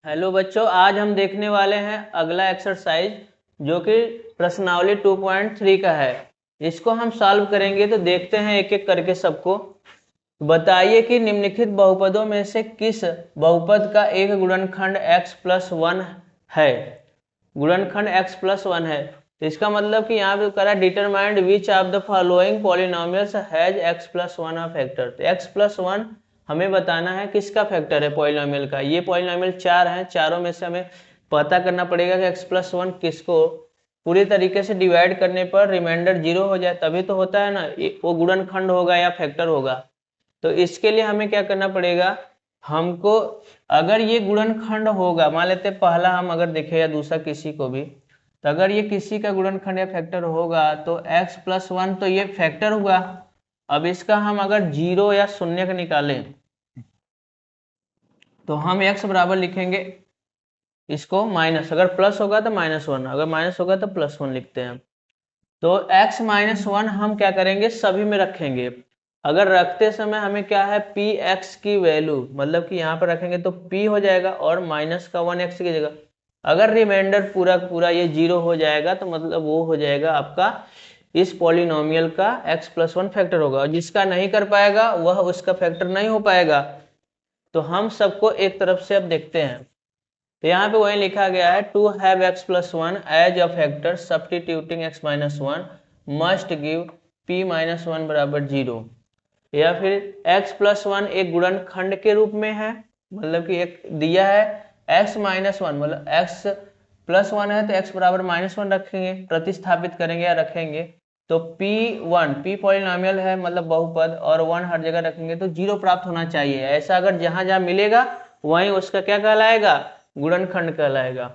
Hello बच्चों, आज हम देखने वाले हैं अगला एक्सरसाइज जो कि प्रश्नावली 2.3 का है। इसको हम सॉल्व करेंगे तो देखते हैं एक एक करके सबको। बताइए कि निम्नलिखित बहुपदों में से किस बहुपद का एक गुणनखंड x+1 है। गुणनखंड x+1 है तो इसका मतलब कि यहाँ पे करा determined which of the following polynomials has x+1 a factor. तो x+1 हमें बताना है किसका फैक्टर है पॉलिनोमियल का। ये पॉलिनोमियल 4 हैं, चारों में से हमें पता करना पड़ेगा कि x+1 किसको पूरी तरीके से डिवाइड करने पर रिमाइंडर 0 हो जाए, तभी तो होता है ना, वो गुणनखंड होगा या फैक्टर होगा। तो इसके लिए हमें क्या करना पड़ेगा, हमको अगर ये गुणनखंड होगा, मान लेते हैं पहला हम अगर देखें या दूसरा किसी को भी, तो अगर ये किसी का गुणनखंड या फैक्टर होगा तो x+1 तो ये फैक्टर हुआ। अब इसका हम अगर 0 या शून्य का निकालें तो हम x बराबर लिखेंगे इसको माइनस, अगर प्लस होगा तो -1, अगर माइनस होगा तो +1 लिखते हैं। तो x-1 हम क्या करेंगे, सभी में रखेंगे। अगर रखते समय हमें क्या है, px की वैल्यू, मतलब कि यहाँ पर रखेंगे तो p हो जाएगा और माइनस का 1x की जगह। अगर रिमाइंडर पूरा पूरा ये 0 हो जाएगा तो मतलब वो हो जाएगा आपका इस पॉलिनोमियल का x+1 फैक्टर होगा, और जिसका नहीं कर पाएगा वह उसका फैक्टर नहीं हो पाएगा। तो हम सबको एक तरफ से अब देखते हैं। तो यहाँ पे वही लिखा गया है, to have x+1 as a factor substituting x-1 must give p-1 बराबर 0। या फिर x+1 एक गुणनखंड के रूप में है, मतलब कि एक दिया है x-1, मतलब x+1 है तो x बराबर -1 रखेंगे, प्रतिस्थापित करेंगे या रखेंगे तो p पॉलिनोमियल है मतलब बहुपद, और 1 हर जगह रखेंगे तो 0 प्राप्त होना चाहिए। ऐसा अगर जहां जहां मिलेगा वहीं उसका क्या कहलाएगा, गुणनखंड कहलाएगा।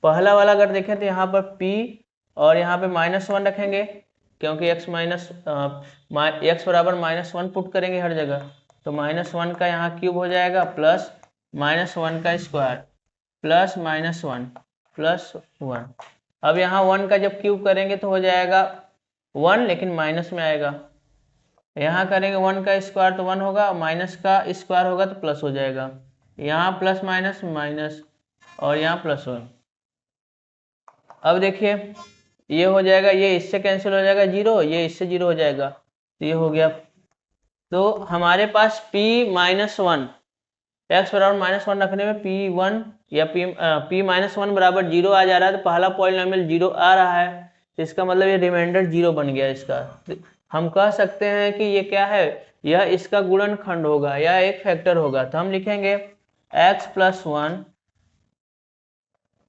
पहला वाला अगर देखें तो यहाँ पर p और यहाँ पे -1 रखेंगे, क्योंकि x बराबर -1 पुट करेंगे हर जगह, तो -1 का यहाँ क्यूब हो जाएगा प्लस -1 का स्क्वायर प्लस -1 प्लस 1। अब यहाँ 1 का जब क्यूब करेंगे तो हो जाएगा 1, लेकिन माइनस में आएगा। यहाँ करेंगे 1 का स्क्वायर तो 1 होगा, माइनस का स्क्वायर होगा तो प्लस हो जाएगा। यहाँ प्लस माइनस माइनस और यहाँ +1। अब देखिए ये हो जाएगा, ये इससे कैंसिल हो जाएगा 0, ये इससे 0 हो जाएगा, तो ये हो गया। तो हमारे पास p-1 x बराबर -1 रखने में p1 या p-1 बराबर 0 आ जा रहा है, तो पहला पॉलिनोमियल 0 आ रहा है, तो इसका मतलब ये रिमाइंडर 0 बन गया इसका। हम कह सकते हैं कि ये क्या है, यह इसका गुणनखंड होगा या एक फैक्टर होगा। तो हम लिखेंगे x+1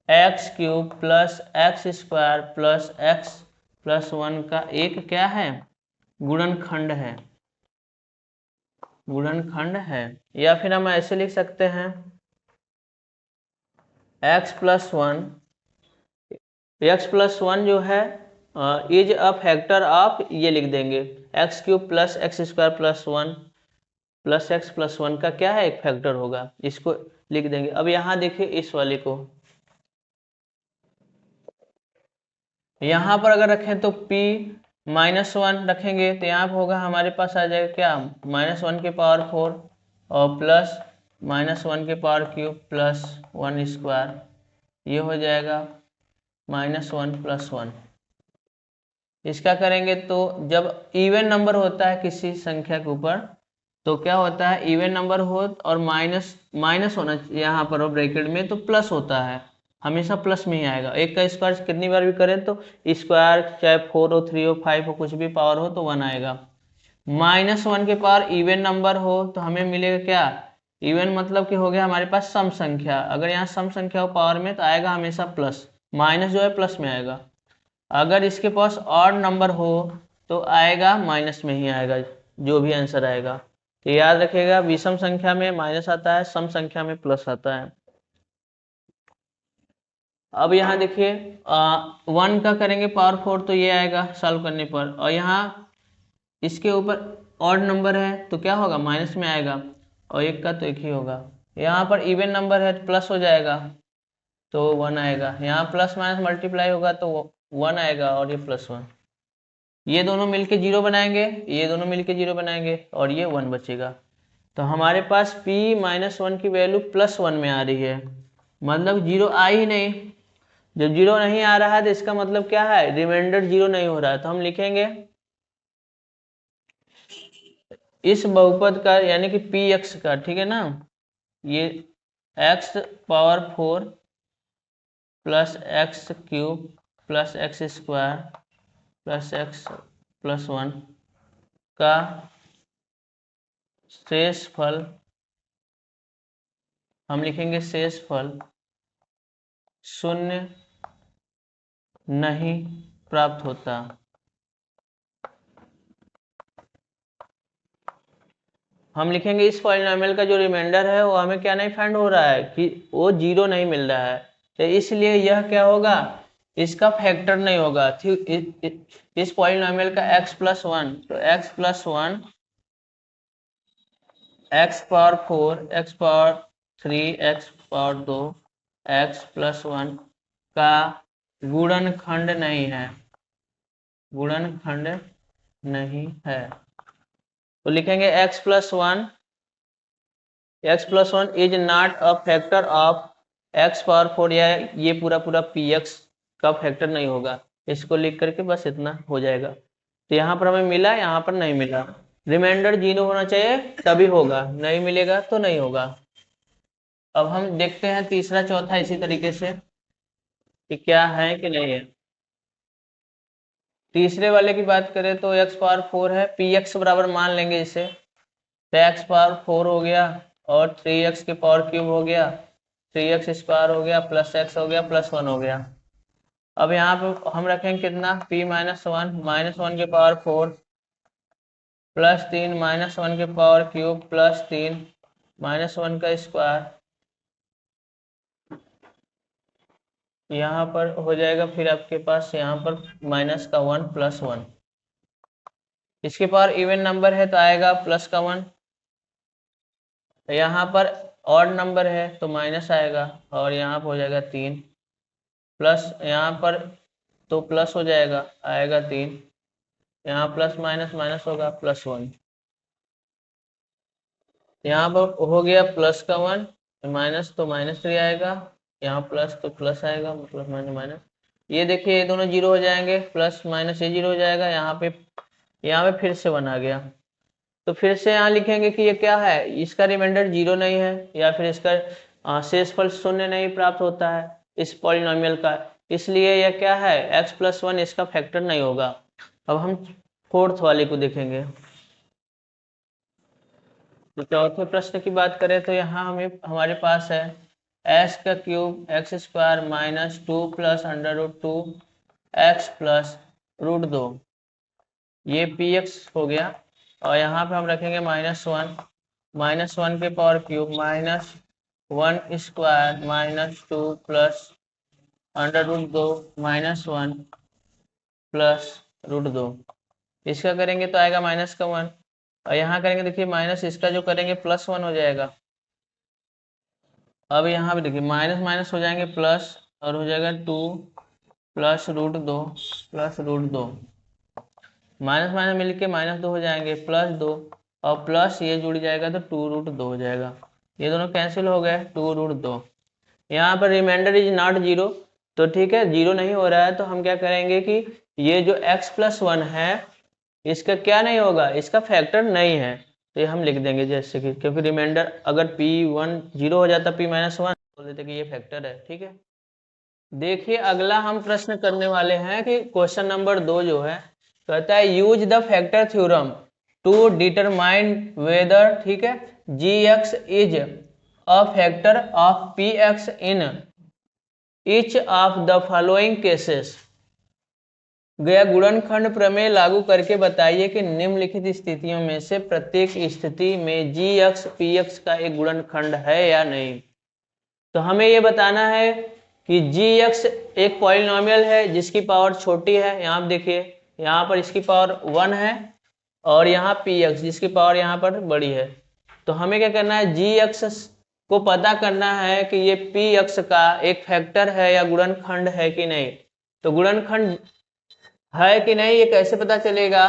x³ plus x² plus x+1 का एक क्या है, गुणनखंड है, गुणनखंड है। या फिर हम ऐसे लिख सकते हैं x+1 जो है इज अ फैक्टर ऑफ, ये लिख देंगे x³ plus x² plus 1 plus x+1 का क्या है, एक फैक्टर होगा, इसको लिख देंगे। अब यहाँ देखिए इस वाले को, यहाँ पर अगर रखें तो p-1 रखेंगे तो यहाँ पर होगा हमारे पास आ जाएगा क्या, -1 के पावर 4 और प्लस -1 के पावर क्यूब प्लस 1 स्क्वायर, ये हो जाएगा -1 प्लस 1। इसका करेंगे तो जब इवन नंबर होता है किसी संख्या के ऊपर तो क्या होता है, इवन नंबर हो और माइनस होना यहाँ पर हो ब्रैकेट में, तो प्लस होता है, हमेशा प्लस में ही आएगा। एक का स्क्वायर कितनी बार भी करें तो स्क्वायर, चाहे 4 हो 3 हो 5 हो कुछ भी पावर हो तो 1 आएगा। -1 के पावर इवन नंबर हो तो हमें मिलेगा क्या, इवन मतलब कि हो गया हमारे पास सम संख्या, अगर यहाँ सम संख्या हो पावर में तो आएगा हमेशा प्लस, माइनस जो है प्लस में आएगा। अगर इसके पास ऑड नंबर हो तो आएगा माइनस में ही आएगा, जो भी आंसर आएगा। तो याद रखिएगा, विषम संख्या में माइनस आता है, सम संख्या में प्लस आता है। अब यहाँ देखिए 1 का करेंगे पावर 4 तो ये आएगा सॉल्व करने पर, और यहाँ इसके ऊपर ऑड नंबर है तो क्या होगा, माइनस में आएगा, और एक का तो एक ही होगा। यहाँ पर इवन नंबर है तो प्लस हो जाएगा तो 1 आएगा, यहाँ प्लस माइनस मल्टीप्लाई होगा तो 1 आएगा, और ये +1, ये दोनों मिलके 0 बनाएंगे, ये दोनों मिलके 0 बनाएंगे और ये 1 बचेगा। तो हमारे पास p-1 की वैल्यू +1 में आ रही है, मतलब जीरो आ ही नहीं। जब जीरो नहीं आ रहा है तो इसका मतलब क्या है, रिमाइंडर जीरो नहीं हो रहा है। तो हम लिखेंगे इस बहुपद का यानी कि पी एक्स का, ठीक है ना, ये x power 4 plus x cube plus x square plus x plus 1 का शेष फल, हम लिखेंगे शेष फल शून्य नहीं प्राप्त होता। हम लिखेंगे इस पॉलिनॉमियल का जो रिमाइंडर है वो हमें क्या नहीं फाइंड हो रहा है, कि वो जीरो नहीं मिल रहा है। तो इसलिए यह क्या होगा, इसका फैक्टर नहीं होगा। इस पॉलिनॉमियल का x प्लस 1, तो x plus 1 x power 4 x power 3 x power 2 x plus 1 का गुणनखंड नहीं है, गुणनखंड नहीं है। तो लिखेंगे x plus 1 is not a factor of x power 4, या ये पूरा पूरा px का फैक्टर नहीं होगा। इसको लिख करके बस इतना हो जाएगा। तो यहाँ पर हमें मिला, यहाँ पर नहीं मिला। रिमाइंडर जीरो होना चाहिए तभी होगा, नहीं मिलेगा तो नहीं होगा। अब हम देखते हैं तीसरा चौथा इसी तरीके से कि क्या है कि नहीं है। तीसरे वाले की बात करें तो x पावर 4 है, px बराबर मान लेंगे इसे, तो x पावर 4 हो गया और 3x के पावर क्यूब हो गया, 3x स्क्वायर हो गया प्लस x हो गया प्लस 1 हो गया। अब यहाँ पे हम रखेंगे कितना, p माइनस 1 के पावर 4 प्लस 3 माइनस 1 के पावर क्यूब प्लस 3 माइनस 1 का स्क्वायर, यहाँ पर हो जाएगा फिर आपके पास यहाँ पर माइनस का 1 प्लस 1। इसके पावर इवन नंबर है तो आएगा प्लस का 1, यहाँ पर ऑड नंबर है तो माइनस आएगा, और यहाँ पर हो जाएगा 3 प्लस, यहाँ पर तो प्लस हो जाएगा, आएगा 3, यहाँ प्लस माइनस माइनस होगा प्लस 1, यहाँ पर हो गया प्लस का 1, माइनस तो माइनस 3 आएगा, यहाँ प्लस तो प्लस आएगा, मतलब माइनस माइनस। ये देखिए ये दोनों जीरो हो जाएंगे, प्लस माइनस ये जीरो हो जाएगा, यहाँ पे फिर से 1 आ गया। तो फिर से यहाँ लिखेंगे कि ये क्या है, इसका रिमाइंडर जीरो नहीं है, या फिर इसका शेषफल शून्य नहीं प्राप्त होता है इस पॉलिनॉमियल का, इसलिए यह क्या है, x प्लस 1 इसका फैक्टर नहीं होगा। अब हम फोर्थ वाले को देखेंगे। तो चौथे प्रश्न की बात करें तो यहाँ हमारे पास है x का cube x square minus 2 plus under root 2 x plus root 2, ये px हो गया। और यहाँ पे हम रखेंगे माइनस वन के power cube minus 1 square minus 2 plus under root 2 minus 1 plus root 2। इसका करेंगे तो आएगा माइनस का 1, और यहाँ करेंगे देखिए माइनस इसका जो करेंगे प्लस 1 हो जाएगा। अब यहाँ पे देखिए माइनस माइनस हो जाएंगे प्लस, और हो जाएगा 2 plus root 2 plus root 2, minus minus मिलके माइनस 2 हो जाएंगे प्लस 2, और प्लस ये जुड़ जाएगा तो 2 रूट 2 हो जाएगा। ये दोनों कैंसिल हो गए, 2 रूट 2। यहाँ पर रिमाइंडर इज नॉट जीरो, तो ठीक है जीरो नहीं हो रहा है, तो हम क्या करेंगे कि ये जो x प्लस 1 है इसका क्या नहीं होगा, इसका फैक्टर नहीं है, तो ये हम लिख देंगे जैसे कि, क्योंकि रिमाइंडर अगर p1 जीरो हो जाता p माइनस 1 बोल देते कि ये फैक्टर है। ठीक है, देखिए अगला हम प्रश्न करने वाले हैं कि क्वेश्चन नंबर 2 जो है कहता है use the factor theorem to determine whether, ठीक है, gx is a factor of px in each of the following cases. गया गुणनखंड प्रमेय लागू करके बताइए कि निम्नलिखित स्थितियों में से प्रत्येक स्थिति में gx px का एक गुणनखंड है या नहीं। तो हमें ये बताना है कि gx एक पॉलिनॉमियल है जिसकी पावर छोटी है, यहाँ आप देखिए यहाँ पर इसकी पावर 1 है, और यहाँ px जिसकी पावर यहाँ पर बड़ी है। तो हमें क्या करना है, gx को पता करना है कि ये px का एक फैक्टर है या गुणनखंड है कि नहीं। तो गुणनखंड है कि नहीं ये कैसे पता चलेगा,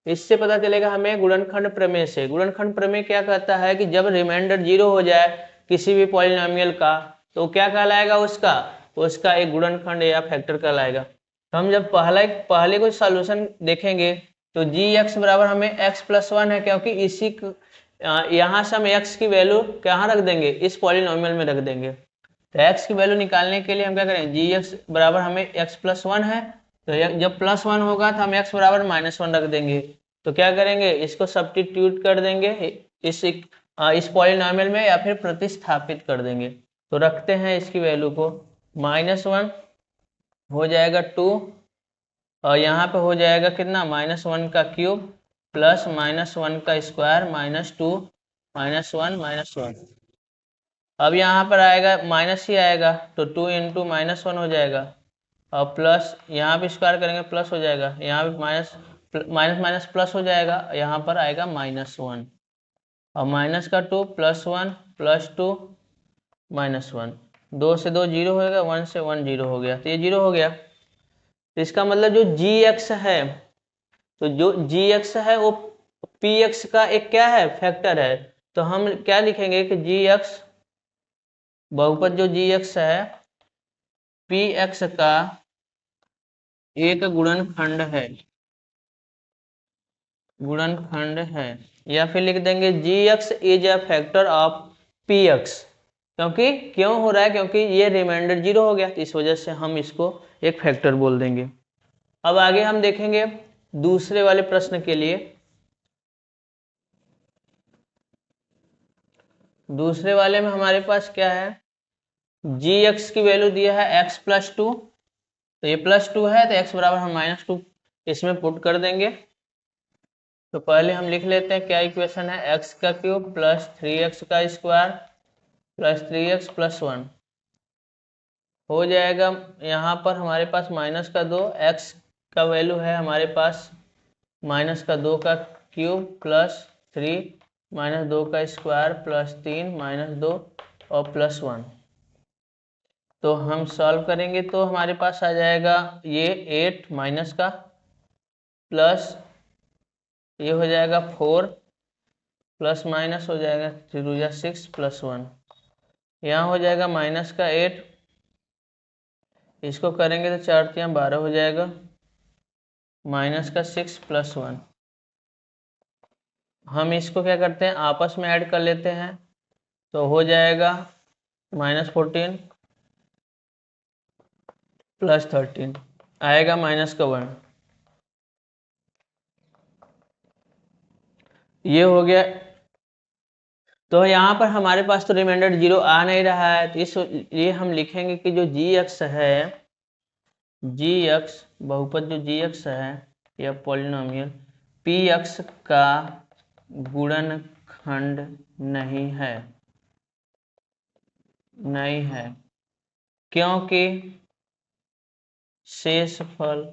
इससे पता चलेगा हमें गुणनखंड प्रमेय से। गुणनखंड प्रमेय क्या कहता है कि जब रिमाइंडर जीरो हो जाए किसी भी पॉलिनॉमियल का तो क्या कहलाएगा उसका, उसका एक गुणनखंड या फैक्टर कहलाएगा। तो हम जब पहले कोई सॉल्यूशन देखेंगे तो जी एक्स बराबर हमें एक्स प्लस वन है, क्योंकि इसी यहाँ से हम एक्स की वैल्यू कहाँ रख देंगे, इस पॉलिनोमियल में रख देंगे। तो एक्स की वैल्यू निकालने के लिए हम क्या करें, जी एक्स बराबर हमें एक्स प्लस वन है, तो जब प्लस वन होगा तो हम एक्स बराबर माइनस वन रख देंगे। तो क्या करेंगे, इसको सब्स्टिट्यूट कर देंगे इस पॉलिनोमियल में या फिर प्रतिस्थापित कर देंगे। तो रखते हैं इसकी वैल्यू को, माइनस वन हो जाएगा 2, और यहाँ पे हो जाएगा कितना, माइनस वन का क्यूब प्लस माइनस वन का square minus 2 minus one minus one. अब यहाँ पर आएगा माइनस ही आएगा, तो 2 इंटू माइनस वन हो जाएगा, और प्लस यहाँ पे स्क्वायर करेंगे प्लस हो जाएगा, यहाँ पे माइनस माइनस माइनस प्लस हो जाएगा, यहाँ पर आएगा माइनस वन, और माइनस का 2 plus one plus 2 minus one, 2 से 2 जीरो होगा, 1 से 1 जीरो हो गया, तो ये जीरो हो गया। तो इसका मतलब जो जी एक्स है, तो जो जी एक्स है वो पी एक्स का एक क्या है, फैक्टर है। तो हम क्या लिखेंगे कि जी एक्स बहुपद जो जी एक्स है पी एक्स का एक गुणनखंड है, गुणनखंड है, या फिर लिख देंगे g x is a factor of p x. क्योंकि क्यों हो रहा है, क्योंकि ये रिमाइंडर जीरो हो गया, तो इस वजह से हम इसको एक फैक्टर बोल देंगे। अब आगे हम देखेंगे दूसरे वाले प्रश्न के लिए। दूसरे वाले में हमारे पास क्या है, जी एक्स की वैल्यू दिया है एक्स प्लस टू, तो ये प्लस टू है तो एक्स बराबर हम माइनस टू इसमें पुट कर देंगे। तो पहले हम लिख लेते हैं क्या इक्वेशन है, एक्स का क्यूब प्लस 3x का square plus 3x plus one हो जाएगा। यहाँ पर हमारे पास माइनस का 2, एक्स का वैल्यू है हमारे पास माइनस का 2 का क्यूब प्लस 3 माइनस 2 का स्क्वायर प्लस 3 माइनस 2 और प्लस 1। तो हम सॉल्व करेंगे तो हमारे पास आ जाएगा ये 8 माइनस का प्लस ये हो जाएगा 4 प्लस माइनस हो जाएगा 3 या 6 प्लस 1, यहाँ हो जाएगा माइनस का 8, इसको करेंगे तो 4 3 12 हो जाएगा, माइनस का 6 प्लस 1। हम इसको क्या करते हैं आपस में ऐड कर लेते हैं, तो हो जाएगा माइनस 14 प्लस 13 आएगा माइनस का 1, ये हो गया। तो यहाँ पर हमारे पास तो रिमाइंडर जीरो आ नहीं रहा है, तो इसलिए हम लिखेंगे कि जो जी एक्स है, जी एक्स बहुपद जो जी एक्स है या पॉलिनोमियल पी एक्स का गुणनखंड नहीं है, नहीं है, क्योंकि शेषफल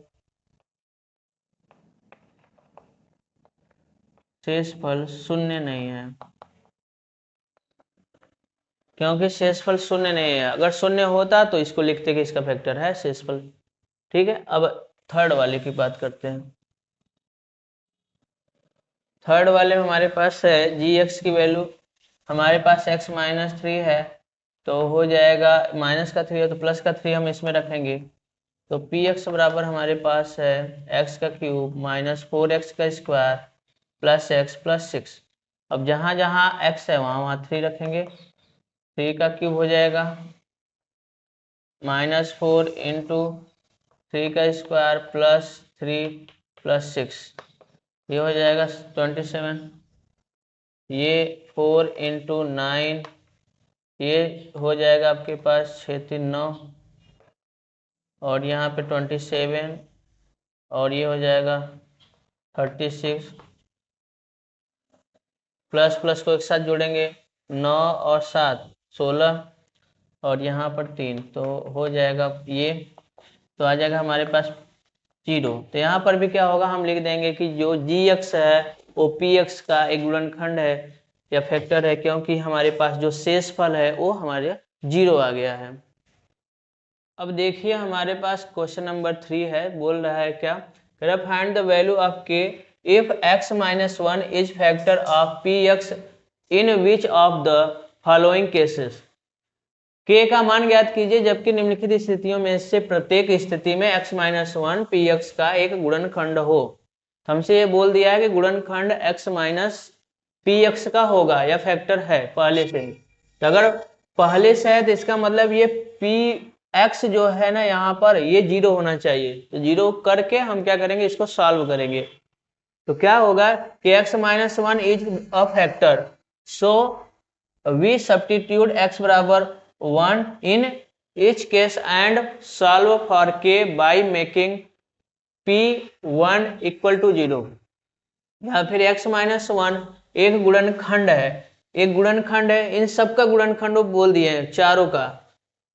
शून्य नहीं है, क्योंकि शेषफल शून्य नहीं है। अगर शून्य होता तो इसको लिखते कि इसका फैक्टर है शेषफल। ठीक है, अब थर्ड वाले की बात करते हैं। थर्ड वाले में हमारे पास है जी एक्स की वैल्यू हमारे पास x माइनस 3 है, तो हो जाएगा माइनस का 3 है तो प्लस का 3 हम इसमें रखेंगे। तो पी एक्स बराबर हमारे पास है x का क्यूब माइनस 4x का स्क्वायर प्लस एक्स प्लस 6। अब जहाँ जहाँ x है वहाँ वहाँ 3 रखेंगे, 3 का क्यूब हो जाएगा माइनस 4 इंटू 3 का स्क्वायर प्लस 3 प्लस 6, ये हो जाएगा 27, ये 4 इंटू 9 ये हो जाएगा आपके पास 6 3 9, और यहाँ पे 27 और ये हो जाएगा 36, प्लस प्लस को एक साथ जोड़ेंगे 9 और 7 16, और यहाँ पर 3 तो हो जाएगा ये, तो आ जाएगा हमारे पास 0। तो यहाँ पर भी क्या होगा, हम लिख देंगे कि जो जी एक्स है वो पी एक्स का एक गुणनखंड है या फैक्टर है, क्योंकि हमारे पास जो शेषफल है वो हमारे 0 आ गया है। अब देखिए हमारे पास क्वेश्चन नंबर 3 है, बोल रहा है क्या, फाइंड द वैल्यू ऑफ के if x minus 1 is factor of p x in which of the following cases. k का मान ज्ञात कीजिए जबकि निम्नलिखित स्थितियों में से प्रत्येक स्थिति में x minus one P x का एक गुणनखंड हो। हमसे ये बोल दिया है कि गुणनखंड x माइनस पी एक्स का होगा या फैक्टर है पहले से ही। तो अगर पहले से है तो इसका मतलब ये पी एक्स जो है ना यहाँ पर ये 0 होना चाहिए। तो 0 करके हम क्या करेंगे, इसको सॉल्व करेंगे। तो क्या होगा कि x minus one is a factor, so we substitute x बराबर 1 in each case and solve for k by making p1 equal to 0। या फिर x माइनस वन एक गुणनखंड है, एक गुणनखंड है, इन सबका गुणनखंड बोल दिए हैं चारों का।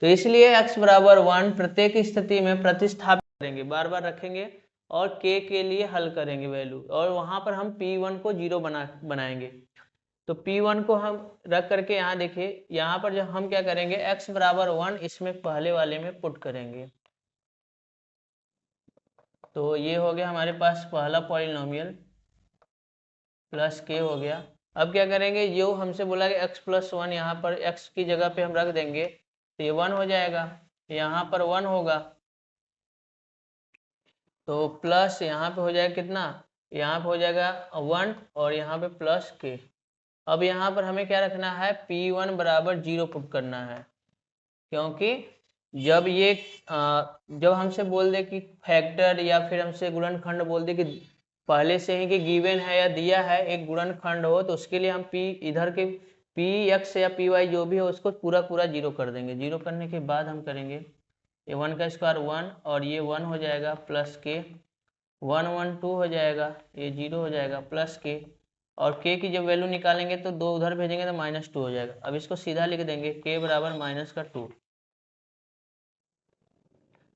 तो इसलिए x बराबर 1 प्रत्येक स्थिति में प्रतिस्थापित करेंगे, बार बार रखेंगे और k के लिए हल करेंगे वैल्यू, और वहां पर हम p1 को 0 बनाएंगे। तो P1 को हम रख करके यहाँ देखिए, यहाँ पर जब हम क्या करेंगे x बराबर 1 इसमें पहले वाले में पुट करेंगे। तो ये हो गया हमारे पास पहला पॉलिनोमियल प्लस k हो गया। अब क्या करेंगे, जो हमसे बोला कि x प्लस वन, यहाँ पर x की जगह पे हम रख देंगे तो ये 1 हो जाएगा, यहाँ पर 1 होगा तो प्लस यहाँ पे हो जाएगा कितना, यहाँ पे हो जाएगा 1 और यहाँ पे प्लस k। अब यहाँ पर हमें क्या रखना है, P1 बराबर 0 पुट करना है, क्योंकि जब ये जब हमसे बोल दे कि फैक्टर या फिर हमसे गुणनखंड बोल दे कि पहले से ही कि गिवन है या दिया है एक गुणनखंड हो, तो उसके लिए हम P इधर के Px या Py जो भी हो उसको पूरा पूरा 0 कर देंगे। 0 करने के बाद हम करेंगे ये 1 का स्क्वायर 1 और ये 1 हो जाएगा प्लस k, 1 1 2 हो जाएगा, ये 0 हो जाएगा प्लस k, और k की जब वैल्यू निकालेंगे तो 2 उधर भेजेंगे तो -2 हो जाएगा। अब इसको सीधा लिख देंगे k बराबर -2।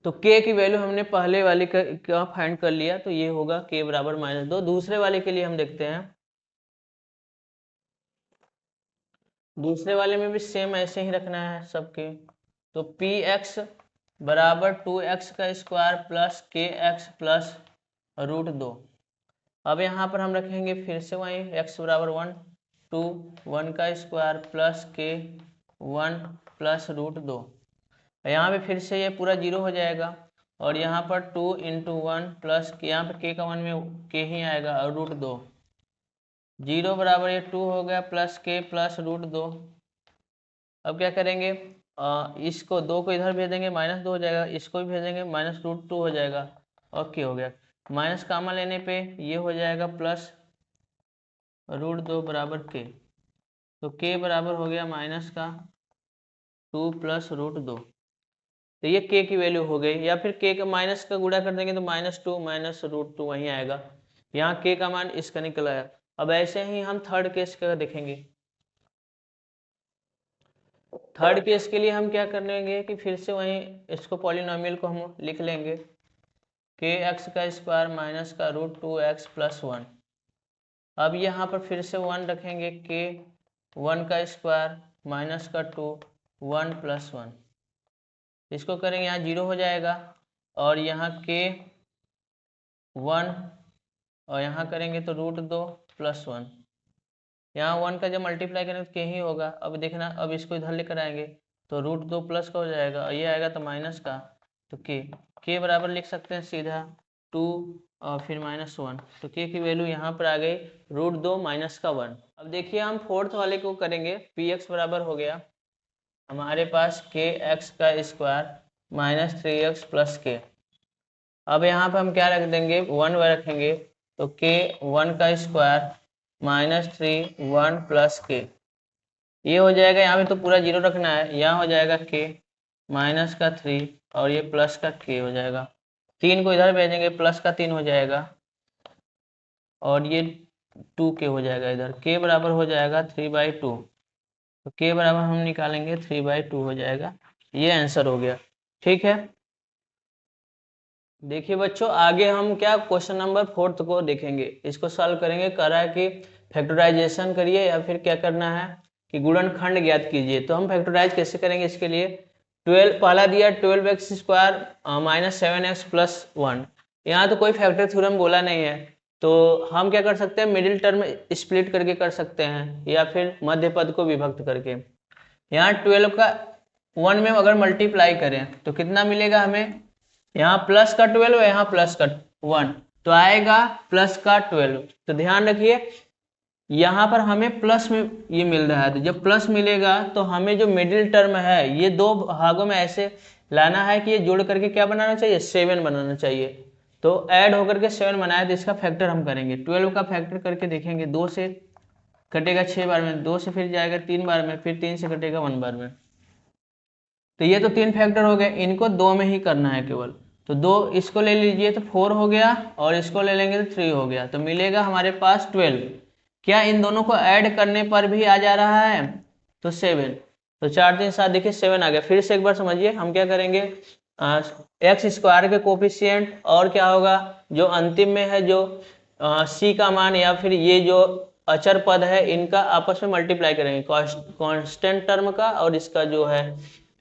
तो k की वैल्यू हमने पहले वाले का फाइंड कर लिया, तो ये होगा k बराबर -2। दूसरे वाले के लिए हम देखते हैं, दूसरे वाले में भी सेम ऐसे ही रखना है सबके। तो px बराबर 2x का स्क्वायर प्लस kx प्लस √2। अब यहाँ पर हम रखेंगे फिर से वहीं x बराबर 1 2 1 का स्क्वायर प्लस k 1 प्लस √2। यहाँ पे फिर से ये पूरा 0 हो जाएगा और यहाँ पर 2 × 1 प्लस यहाँ पे k का 1 में k ही आएगा और √2। 0 बराबर ये 2 हो गया प्लस k प्लस √2। अब क्या करेंगे, इसको 2 को इधर भेजेंगे -2 हो जाएगा, इसको भी भेजेंगे -√2 हो जाएगा और k हो गया। माइनस कामा लेने पे ये हो जाएगा प्लस √2 बराबर k। तो k बराबर हो गया -2 प्लस √2। तो ये k की वैल्यू हो गई, या फिर k का माइनस का गुणा कर देंगे तो -2 √2 वहीं आएगा। यहाँ k का मान इसका निकल आया। अब ऐसे ही हम थर्ड केस का देखेंगे। थर्ड केस के लिए हम क्या कर लेंगे कि फिर से वहीं इसको पॉलिनोमियल को हम लिख लेंगे kx का स्क्वायर माइनस का √2x प्लस 1। अब यहाँ पर फिर से 1 रखेंगे, k 1 का स्क्वायर माइनस का 2 1 प्लस 1। इसको करेंगे यहाँ 0 हो जाएगा और यहाँ k 1 और यहाँ करेंगे तो √2 प्लस 1। यहाँ 1 का जब मल्टीप्लाई करेंगे तो k ही होगा। अब देखना, अब इसको इधर लेकर आएंगे तो √2 प्लस का हो जाएगा और ये आएगा तो माइनस का, तो k बराबर लिख सकते हैं सीधा 2 और फिर -1। तो k की वैल्यू यहाँ पर आ गई √2 माइनस का 1। अब देखिए हम फोर्थ वाले को करेंगे। px बराबर हो गया हमारे पास kx का square minus 3x plus k। अब यहाँ पर हम क्या रख देंगे, 1 रखेंगे तो k 1 का स्क्वायर -3 1 प्लस k ये हो जाएगा। यहाँ पे तो पूरा 0 रखना है, यहाँ हो जाएगा k माइनस का 3 और ये प्लस का k हो जाएगा। 3 को इधर भेजेंगे प्लस का 3 हो जाएगा और ये 2k हो जाएगा इधर। k बराबर हो जाएगा 3/2। तो k बराबर हम निकालेंगे 3/2 हो जाएगा। ये आंसर हो गया। ठीक है, देखिए बच्चों आगे हम क्या क्वेश्चन नंबर 4 को देखेंगे, इसको सॉल्व करेंगे। कह रहा है कि फैक्टराइजेशन करिए या फिर क्या करना है कि गुणनखंड ज्ञात कीजिए। तो हम फैक्टराइज कैसे करेंगे, इसके लिए 12 पहला दिया 12x square minus 7x plus 1। यहाँ तो कोई फैक्टर थ्योरम बोला नहीं है, तो हम क्या कर सकते हैं, मिडिल टर्म स्प्लिट करके कर सकते हैं या फिर मध्य पद को विभक्त करके। यहाँ 12 का 1 में अगर मल्टीप्लाई करें तो कितना मिलेगा हमें, यहाँ प्लस का 12 यहाँ प्लस का 1, तो आएगा प्लस का 12। तो ध्यान रखिए यहाँ पर हमें प्लस में ये मिल रहा है, तो जब प्लस मिलेगा तो हमें जो मिडिल टर्म है ये दो भागों में ऐसे लाना है कि ये जोड़ करके क्या बनाना चाहिए, 7 बनाना चाहिए। तो ऐड होकर के 7 बनाया, तो इसका फैक्टर हम करेंगे, 12 का फैक्टर करके देखेंगे। 2 से कटेगा 6 बार में, 2 से फिर जाएगा 3 बार में, फिर 3 से कटेगा 1 बार में। तो ये तो 3 फैक्टर हो गए, इनको 2 में ही करना है केवल। तो 2 इसको ले लीजिए तो 4 हो गया, और इसको ले लेंगे तो 3 हो गया, तो मिलेगा हमारे पास 12। क्या इन दोनों को ऐड करने पर भी आ जा रहा है, तो 7। तो 4 3 7 देखिए 7 आ गया। फिर से एक बार समझिए, हम क्या करेंगे, एक्स स्क्वायर के कोफिशिएंट और क्या होगा जो अंतिम में है, जो सी का मान या फिर ये जो अचर पद है इनका आपस में मल्टीप्लाई करेंगे, कांस्टेंट टर्म का और इसका जो है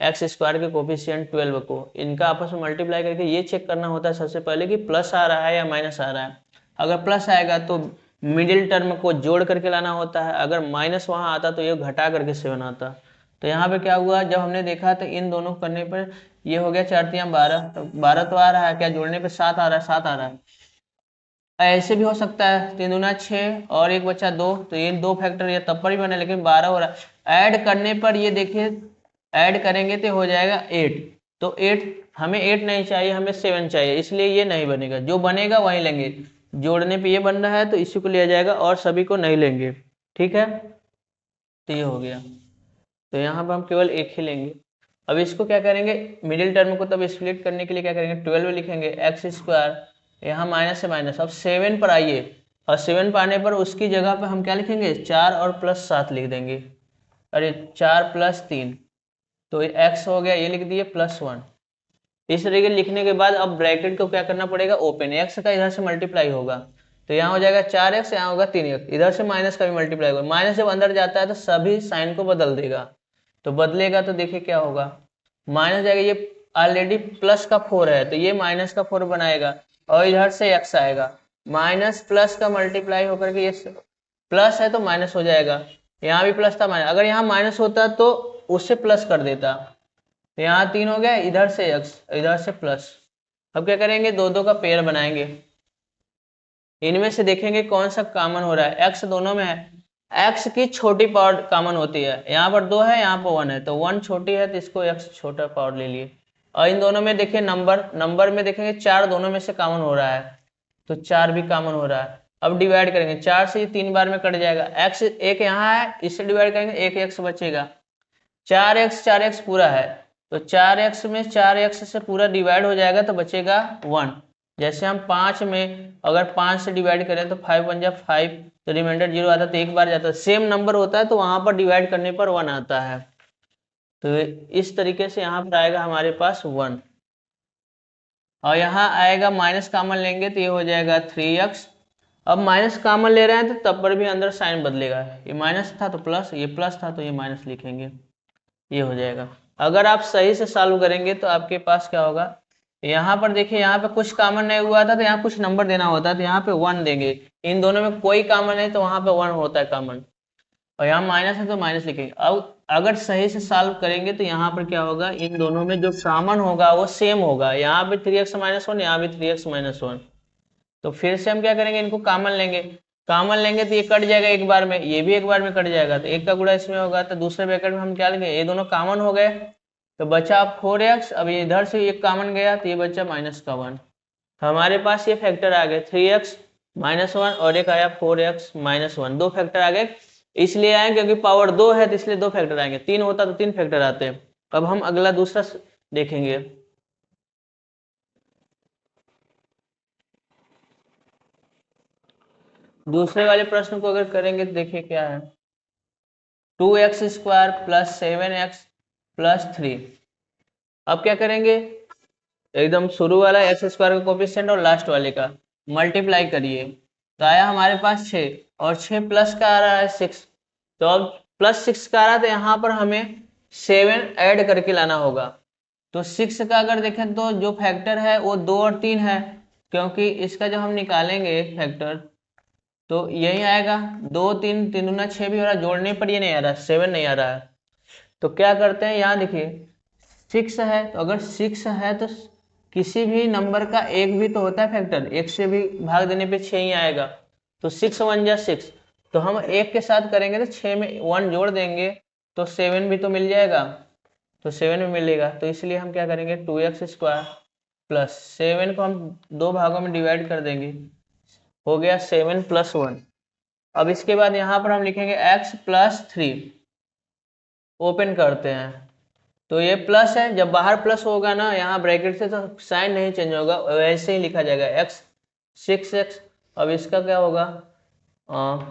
एक्स स्क्वायर के कोफिशिएंट 12 को, इनका आपस में मल्टीप्लाई करके ये चेक करना होता है सबसे पहले कि प्लस आ रहा है या माइनस आ रहा है। अगर प्लस आएगा तो मिडिल टर्म को जोड़ करके लाना होता है, अगर माइनस वहां आता तो ये घटा करके 7 आता। तो यहाँ पे क्या हुआ, जब हमने देखा तो इन दोनों करने पर ये हो गया 4 3 12, तो 12 तो आ रहा है, क्या जोड़ने पे 7 आ रहा है, 7 आ रहा है। ऐसे भी हो सकता है 3 दूना 6 और एक बचा 2, तो ये 2 फैक्टर ये तब पर ही बने, लेकिन 12 हो रहा है। ऐड करने पर ये देखिए ऐड करेंगे तो हो जाएगा 8, तो 8 हमें 8 नहीं चाहिए, हमें 7 चाहिए, इसलिए ये नहीं बनेगा, जो बनेगा वही लेंगे। जोड़ने पे ये बन रहा है तो इसी को लिया जाएगा और सभी को नहीं लेंगे, ठीक है। तो ये हो गया, तो यहाँ पर हम केवल एक ही लेंगे। अब इसको क्या करेंगे, मिडिल टर्म को तब स्प्लिट करने के लिए क्या करेंगे, 12 लिखेंगे, एक्स स्क्वायर, यहाँ माइनस से माइनस। अब 7 पर आइए, और 7 पर आने पर उसकी जगह पर हम क्या लिखेंगे, 4 और प्लस 7 लिख देंगे। अरे 4 प्लस 3, तो एक्स हो गया, ये लिख दिए प्लस 1। इस तरीके लिखने के बाद अब ब्रैकेट को क्या करना पड़ेगा, ओपन, एक्स का इधर से मल्टीप्लाई होगा, तो यहाँ हो जाएगा 4x, यहाँ होगा 3x, इधर से माइनस का भी मल्टीप्लाई होगा। माइनस जब अंदर जाता है तो सभी साइन को बदल देगा, तो बदलेगा तो देखिए क्या होगा, माइनस जाएगा, ये ऑलरेडी प्लस का 4 है तो ये माइनस का 4 बनाएगा, और इधर से x आएगा, माइनस प्लस का मल्टीप्लाई होकर के ये प्लस है तो माइनस हो जाएगा। यहाँ भी प्लस था माइनस, अगर यहाँ माइनस होता तो उससे प्लस कर देता, तो यहाँ 3 हो गया, इधर से x इधर से प्लस। अब क्या करेंगे, दो दो का पेयर बनाएंगे, इनमें से देखेंगे कौन सा कॉमन हो रहा है, x दोनों में है, x की छोटी पावर कॉमन होती है, यहाँ पर 2 है यहाँ पर 1 है, तो 1 छोटी है तो इसको x छोटा पावर ले लिए। और इन दोनों में देखिए नंबर में देखेंगे 4 दोनों में से कॉमन हो रहा है, तो 4 भी कॉमन हो रहा है। अब डिवाइड करेंगे, 4 से 3 बार में कट जाएगा, x एक यहाँ है इससे डिवाइड करेंगे, एक x बचेगा, 4x पूरा है, तो 4x में 4x से पूरा डिवाइड हो जाएगा तो बचेगा 1। जैसे हम 5 में अगर 5 से डिवाइड करें तो 5 बन जाए 5, तो रिमाइंडर 0 आता है, तो एक बार जाता है, सेम नंबर होता है तो वहां पर डिवाइड करने पर 1 आता है। तो इस तरीके से यहाँ पर आएगा हमारे पास 1, और यहाँ आएगा माइनस कॉमन लेंगे तो ये हो जाएगा 3x। अब माइनस कॉमन ले रहे हैं तो तब पर भी अंदर साइन बदलेगा, ये माइनस था तो प्लस, ये प्लस था तो ये माइनस लिखेंगे, ये हो जाएगा। अगर आप सही से सॉल्व करेंगे तो आपके पास क्या होगा, यहाँ पर देखिए यहाँ पे कुछ कॉमन नहीं हुआ था तो यहाँ कुछ नंबर देना होता है, तो यहाँ पे 1 देंगे, इन दोनों में कोई कॉमन नहीं तो वहां पे 1 होता है कॉमन, और यहाँ माइनस है तो माइनस लिखेंगे। अब अगर सही से सॉल्व करेंगे तो यहाँ पर क्या होगा, इन दोनों में जो कॉमन होगा वो सेम होगा, यहाँ पे 3x - 1, यहाँ भी 3x - 1, तो फिर से हम क्या करेंगे, इनको कॉमन लेंगे, कॉमन लेंगे तो ये कट जाएगा एक बार में, ये भी एक बार में कट जाएगा, तो एक का गुणा इसमें होगा, तो दूसरे ब्रैकेट में हम क्या लेंगे, ये दोनों कॉमन हो गए तो बचा 4x। अब इधर से एक कॉमन गया तो ये बचा माइनस का 1, हमारे पास ये फैक्टर आ गए 3x - 1 और एक आया 4x - 1, दो फैक्टर आ गए, इसलिए आए क्योंकि पावर 2 है तो इसलिए दो फैक्टर आएंगे, 3 होता तो 3 फैक्टर आते। अब हम अगला दूसरा देखेंगे, दूसरे वाले प्रश्न को अगर करेंगे तो देखिए क्या है, 2x² + 7x + 3। अब क्या करेंगे, एकदम शुरू वाला x² का कोफिशिएंट और लास्ट वाले का मल्टीप्लाई करिए, तो आया हमारे पास 6, और 6 प्लस का आ रहा है 6, तो अब +6 का आ रहा है तो यहाँ पर हमें 7 ऐड करके लाना होगा। तो 6 का अगर देखें तो जो फैक्टर है वो 2 और 3 है, क्योंकि इसका जब हम निकालेंगे फैक्टर तो यही आएगा, 2 3 3 दूना 6 भी हो रहा है, जोड़ने पर ये नहीं आ रहा, 7 नहीं आ रहा है। तो क्या करते हैं, यहाँ देखिए 6 है, तो अगर 6 है तो किसी भी नंबर का एक भी तो होता है फैक्टर, एक से भी भाग देने पे 6 ही आएगा। तो 6 1 जा 6, तो हम एक के साथ करेंगे तो 6 में 1 जोड़ देंगे तो 7 भी तो मिल जाएगा, तो 7 में मिलेगा। तो इसलिए हम क्या करेंगे 2x² प्लस 7 को हम दो भागों में डिवाइड कर देंगे, हो गया 7 + 1। अब इसके बाद यहाँ पर हम लिखेंगे x + 3, ओपन करते हैं तो ये प्लस है, जब बाहर प्लस होगा ना यहाँ ब्रैकेट से तो साइन नहीं चेंज होगा, वैसे ही लिखा जाएगा x 6x। अब इसका क्या होगा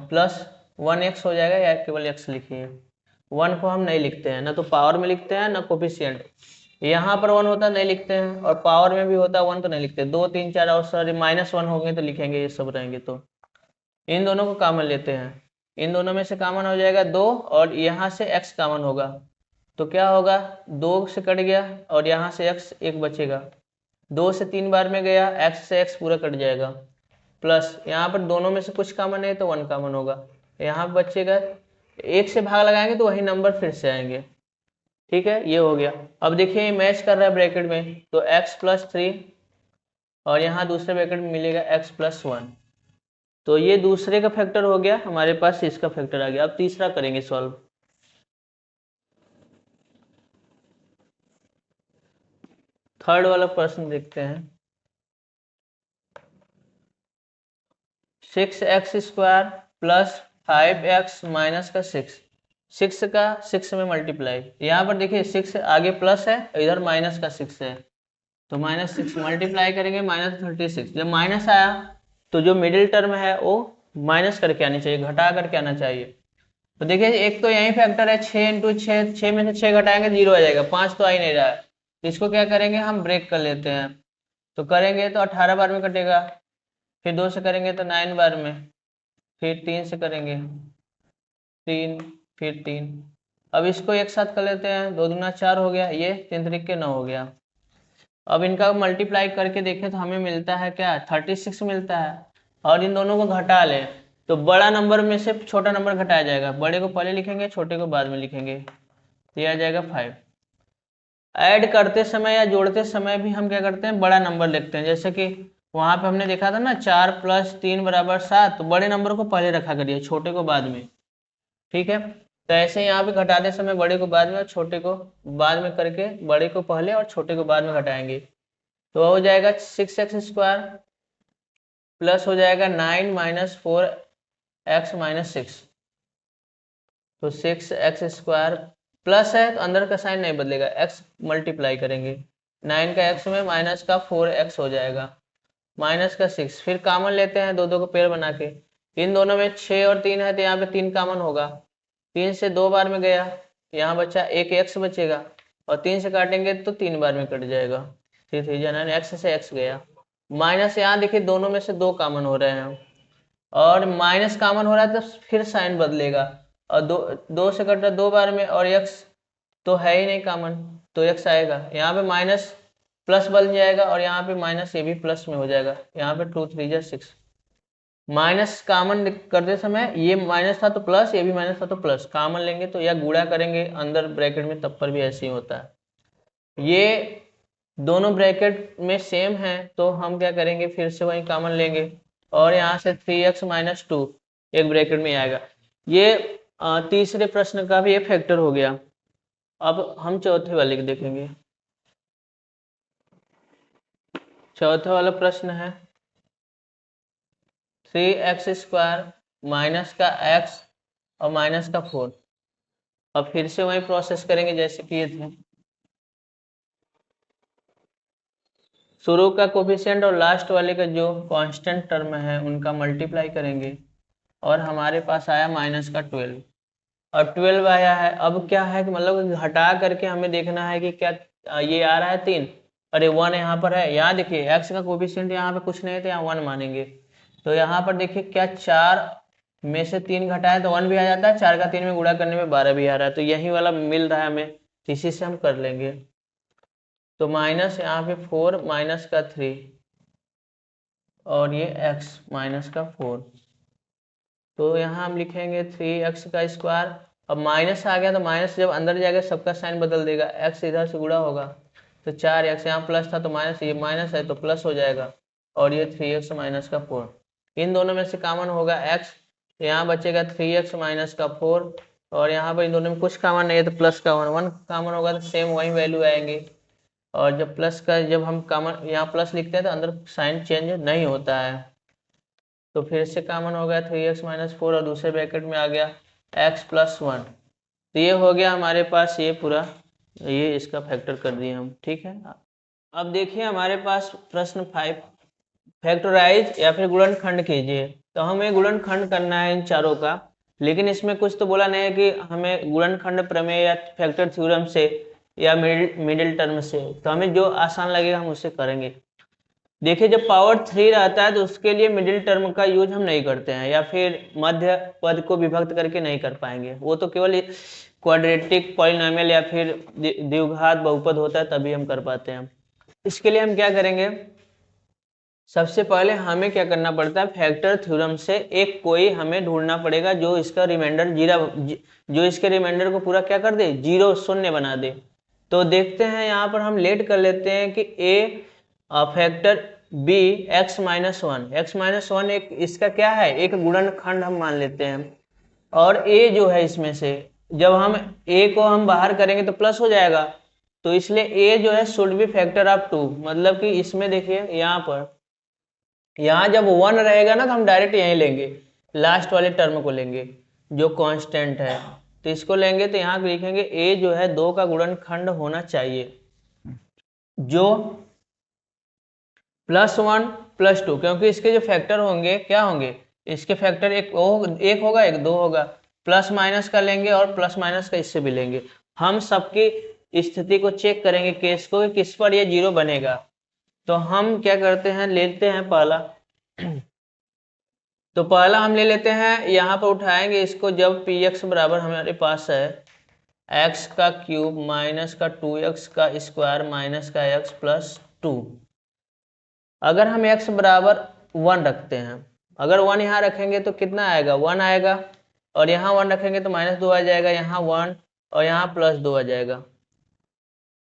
प्लस 1x हो जाएगा, या केवल x लिखिए, 1 को हम नहीं लिखते हैं, ना तो पावर में लिखते हैं ना कोफिशिएंट। यहाँ पर 1 होता नहीं लिखते हैं, और पावर में भी होता 1 तो नहीं लिखते, 2 3 4 और सॉरी -1 होंगे तो लिखेंगे, ये सब रहेंगे। तो इन दोनों को कॉमन लेते हैं, इन दोनों में से कॉमन हो जाएगा 2, और यहाँ से x कॉमन होगा तो क्या होगा 2 से कट गया और यहाँ से x एक बचेगा, 2 से 3 बार में गया, x से x पूरा कट जाएगा, प्लस यहाँ पर दोनों में से कुछ कॉमन है तो 1 कॉमन होगा, यहाँ बचेगा, 1 से भाग लगाएंगे तो वही नंबर फिर से आएंगे। ठीक है, ये हो गया। अब देखिए मैच कर रहा है ब्रैकेट में, तो x + 3 और यहाँ दूसरे ब्रैकेट में मिलेगा x + 1, तो ये दूसरे का फैक्टर हो गया, हमारे पास इसका फैक्टर आ गया। अब तीसरा करेंगे सॉल्व। थर्ड वाला प्रश्न देखते हैं। 6x² + 5x - 6 का 6 में मल्टीप्लाई, यहाँ पर देखिए 6 आगे प्लस है, इधर माइनस का 6 है, तो -6 मल्टीप्लाई करेंगे -36। जब माइनस आया तो जो मिडिल टर्म है वो माइनस करके आनी चाहिए, घटा करके आना चाहिए। तो देखिए एक तो यही फैक्टर है 6 × 6, 6 में से 6 घटाएंगे 0 आ जाएगा, 5 तो आ ही नहीं रहा है, तो इसको क्या करेंगे हम ब्रेक कर लेते हैं। तो करेंगे तो 18 बार में कटेगा, फिर 2 से करेंगे तो 9 बार में, फिर 3 से करेंगे 3, फिर 3। अब इसको एक साथ कर लेते हैं, 2 दूना 4 हो गया, ये 3 3 9 हो गया। अब इनका मल्टीप्लाई करके देखें तो हमें मिलता है क्या 36 मिलता है, और इन दोनों को घटा लें तो बड़ा नंबर में से छोटा नंबर घटाया जाएगा, बड़े को पहले लिखेंगे छोटे को बाद में लिखेंगे, तो यह आ जाएगा 5। ऐड करते समय या जोड़ते समय भी हम क्या करते हैं बड़ा नंबर लिखते हैं, जैसे कि वहां पे हमने देखा था ना 4 + 3 = 7, तो बड़े नंबर को पहले रखा करिए छोटे को बाद में। ठीक है, तो ऐसे यहाँ पे घटाते समय बड़े को बाद में और छोटे को बाद में करके बड़े को पहले और छोटे को बाद में घटाएंगे, तो हो जाएगा 6x² प्लस हो जाएगा 9 - 4x - 6, तो 6x² प्लस है तो अंदर का साइन नहीं बदलेगा, x मल्टीप्लाई करेंगे, 9 का x में माइनस का 4x हो जाएगा, माइनस का 6, फिर कॉमन लेते हैं, दो दो को पेड़ बना के, इन दोनों में 6 और 3 है तो यहाँ पे 3 कॉमन होगा, 3 से 2 बार में गया, यहाँ बचा एक x बचेगा, और 3 से काटेंगे तो 3 बार में कट जाएगा, 3 3 जा 9, x से x गया, माइनस यहाँ देखिए दोनों में से 2 कॉमन हो रहे हैं, और माइनस कॉमन हो रहा है तो फिर साइन बदलेगा, और 2 से कट रहा 2 बार में, और x तो है ही नहीं कॉमन, तो x आएगा, यहाँ पे माइनस प्लस बन जाएगा, और यहाँ पे माइनस ये भी प्लस में हो जाएगा, यहाँ पे 2 3 जा 6, माइनस कॉमन करते समय ये माइनस था तो प्लस, ये भी माइनस था तो प्लस, कॉमन लेंगे तो या गुणा करेंगे अंदर ब्रैकेट में तब पर भी ऐसे ही होता है। ये दोनों ब्रैकेट में सेम है तो हम क्या करेंगे फिर से वही कॉमन लेंगे, और यहाँ से 3x - 2 एक ब्रैकेट में आएगा। ये तीसरे प्रश्न का भी एक फैक्टर हो गया। अब हम चौथे वाले को देखेंगे। चौथा वाला प्रश्न है 3x² माइनस का x और माइनस का 4। अब फिर से वही प्रोसेस करेंगे जैसे किए थे, शुरू का कोफिशिएंट और लास्ट वाले का जो कांस्टेंट टर्म है उनका मल्टीप्लाई करेंगे, और हमारे पास आया माइनस का 12 और 12 आया है। अब क्या है कि मतलब हटा करके हमें देखना है कि क्या ये आ रहा है 3 और ये 1 यहाँ पर है, यहाँ देखिए x का कोफिशिएंट यहाँ पे कुछ नहीं है तो यहाँ 1 मानेंगे, तो यहाँ पर देखिए क्या 4 में से 3 घटाए तो 1 भी आ जाता है, 4 का 3 में गुणा करने में 12 भी आ रहा है, तो यही वाला मिल रहा है हमें, इसी से हम कर लेंगे। तो माइनस यहाँ पे 4 माइनस का 3 और ये x माइनस का 4, तो यहाँ हम लिखेंगे 3x² अब माइनस आ गया तो माइनस जब अंदर जाएगा सबका साइन बदल देगा, एक्स इधर से गुणा होगा तो 4x, यहाँ प्लस था तो माइनस, ये माइनस है तो प्लस हो जाएगा, और ये 3x माइनस का 4, इन दोनों में से कॉमन होगा x, यहाँ बचेगा 3x माइनस का 4, और यहाँ पर इन दोनों में कुछ कॉमन नहीं है तो प्लस का 1 कॉमन होगा तो सेम वही वैल्यू आएंगे। और जब प्लस का जब हम कॉमन यहाँ प्लस लिखते हैं तो अंदर साइन चेंज नहीं होता है, तो फिर से कॉमन हो गया 3x माइनस 4 और दूसरे ब्रैकेट में आ गया x प्लस 1। तो ये हो गया हमारे पास ये पूरा, ये इसका फैक्टर कर दिए हम, ठीक है। अब देखिए हमारे पास प्रश्न 5, फैक्टराइज या फिर गुणनखंड कीजिए। तो हमें गुणनखंड करना है इन चारों का, लेकिन इसमें कुछ तो बोला नहीं है कि हमें गुणनखंड प्रमेय या फैक्टर थ्योरम से या मिडिल टर्म से, तो हमें जो आसान लगेगा हम उससे करेंगे। देखिए जब पावर 3 रहता है तो उसके लिए मिडिल टर्म का यूज हम नहीं करते हैं, या फिर मध्य पद को विभक्त करके नहीं कर पाएंगे, वो तो केवल क्वाड्रेटिक पॉलिनोमियल या फिर द्विघात बहुपद होता है तभी हम कर पाते हैं। इसके लिए हम क्या करेंगे, सबसे पहले हमें क्या करना पड़ता है, फैक्टर थ्योरम से एक कोई हमें ढूंढना पड़ेगा जो इसका रिमाइंडर जो इसके रिमाइंडर को पूरा क्या कर दे, 0 शून्य बना दे। तो देखते हैं यहाँ पर हम लेट कर लेते हैं कि a factor b x minus one एक इसका क्या है, एक गुणनखंड हम मान लेते हैं, और a जो है इसमें से जब हम a को हम बाहर करेंगे तो प्लस हो जाएगा, तो इसलिए a जो है शुड बी फैक्टर ऑफ 2, मतलब कि इसमें देखिए यहाँ पर यहाँ जब 1 रहेगा ना तो हम डायरेक्ट यहीं लेंगे, लास्ट वाले टर्म को लेंगे जो कांस्टेंट है, तो इसको लेंगे तो यहाँ लिखेंगे a जो है 2 का गुणनखंड होना चाहिए जो +1 +2, क्योंकि इसके जो फैक्टर होंगे क्या होंगे, इसके फैक्टर एक होगा एक 2 होगा, प्लस माइनस का लेंगे और प्लस माइनस का इससे भी लेंगे। हम सबकी स्थिति को चेक करेंगे केस को किस पर ये 0 बनेगा। तो हम क्या करते हैं, लेते हैं पहला तो पहला हम ले लेते हैं, यहाँ पर उठाएंगे इसको, जब px बराबर हमारे पास है x का क्यूब माइनस का 2x का स्क्वायर माइनस का x प्लस 2। अगर हम x बराबर 1 रखते हैं, अगर 1 यहाँ रखेंगे तो कितना आएगा, 1 आएगा, और यहाँ 1 रखेंगे तो -2 आ जाएगा, यहाँ 1 और यहाँ +2 आ जाएगा।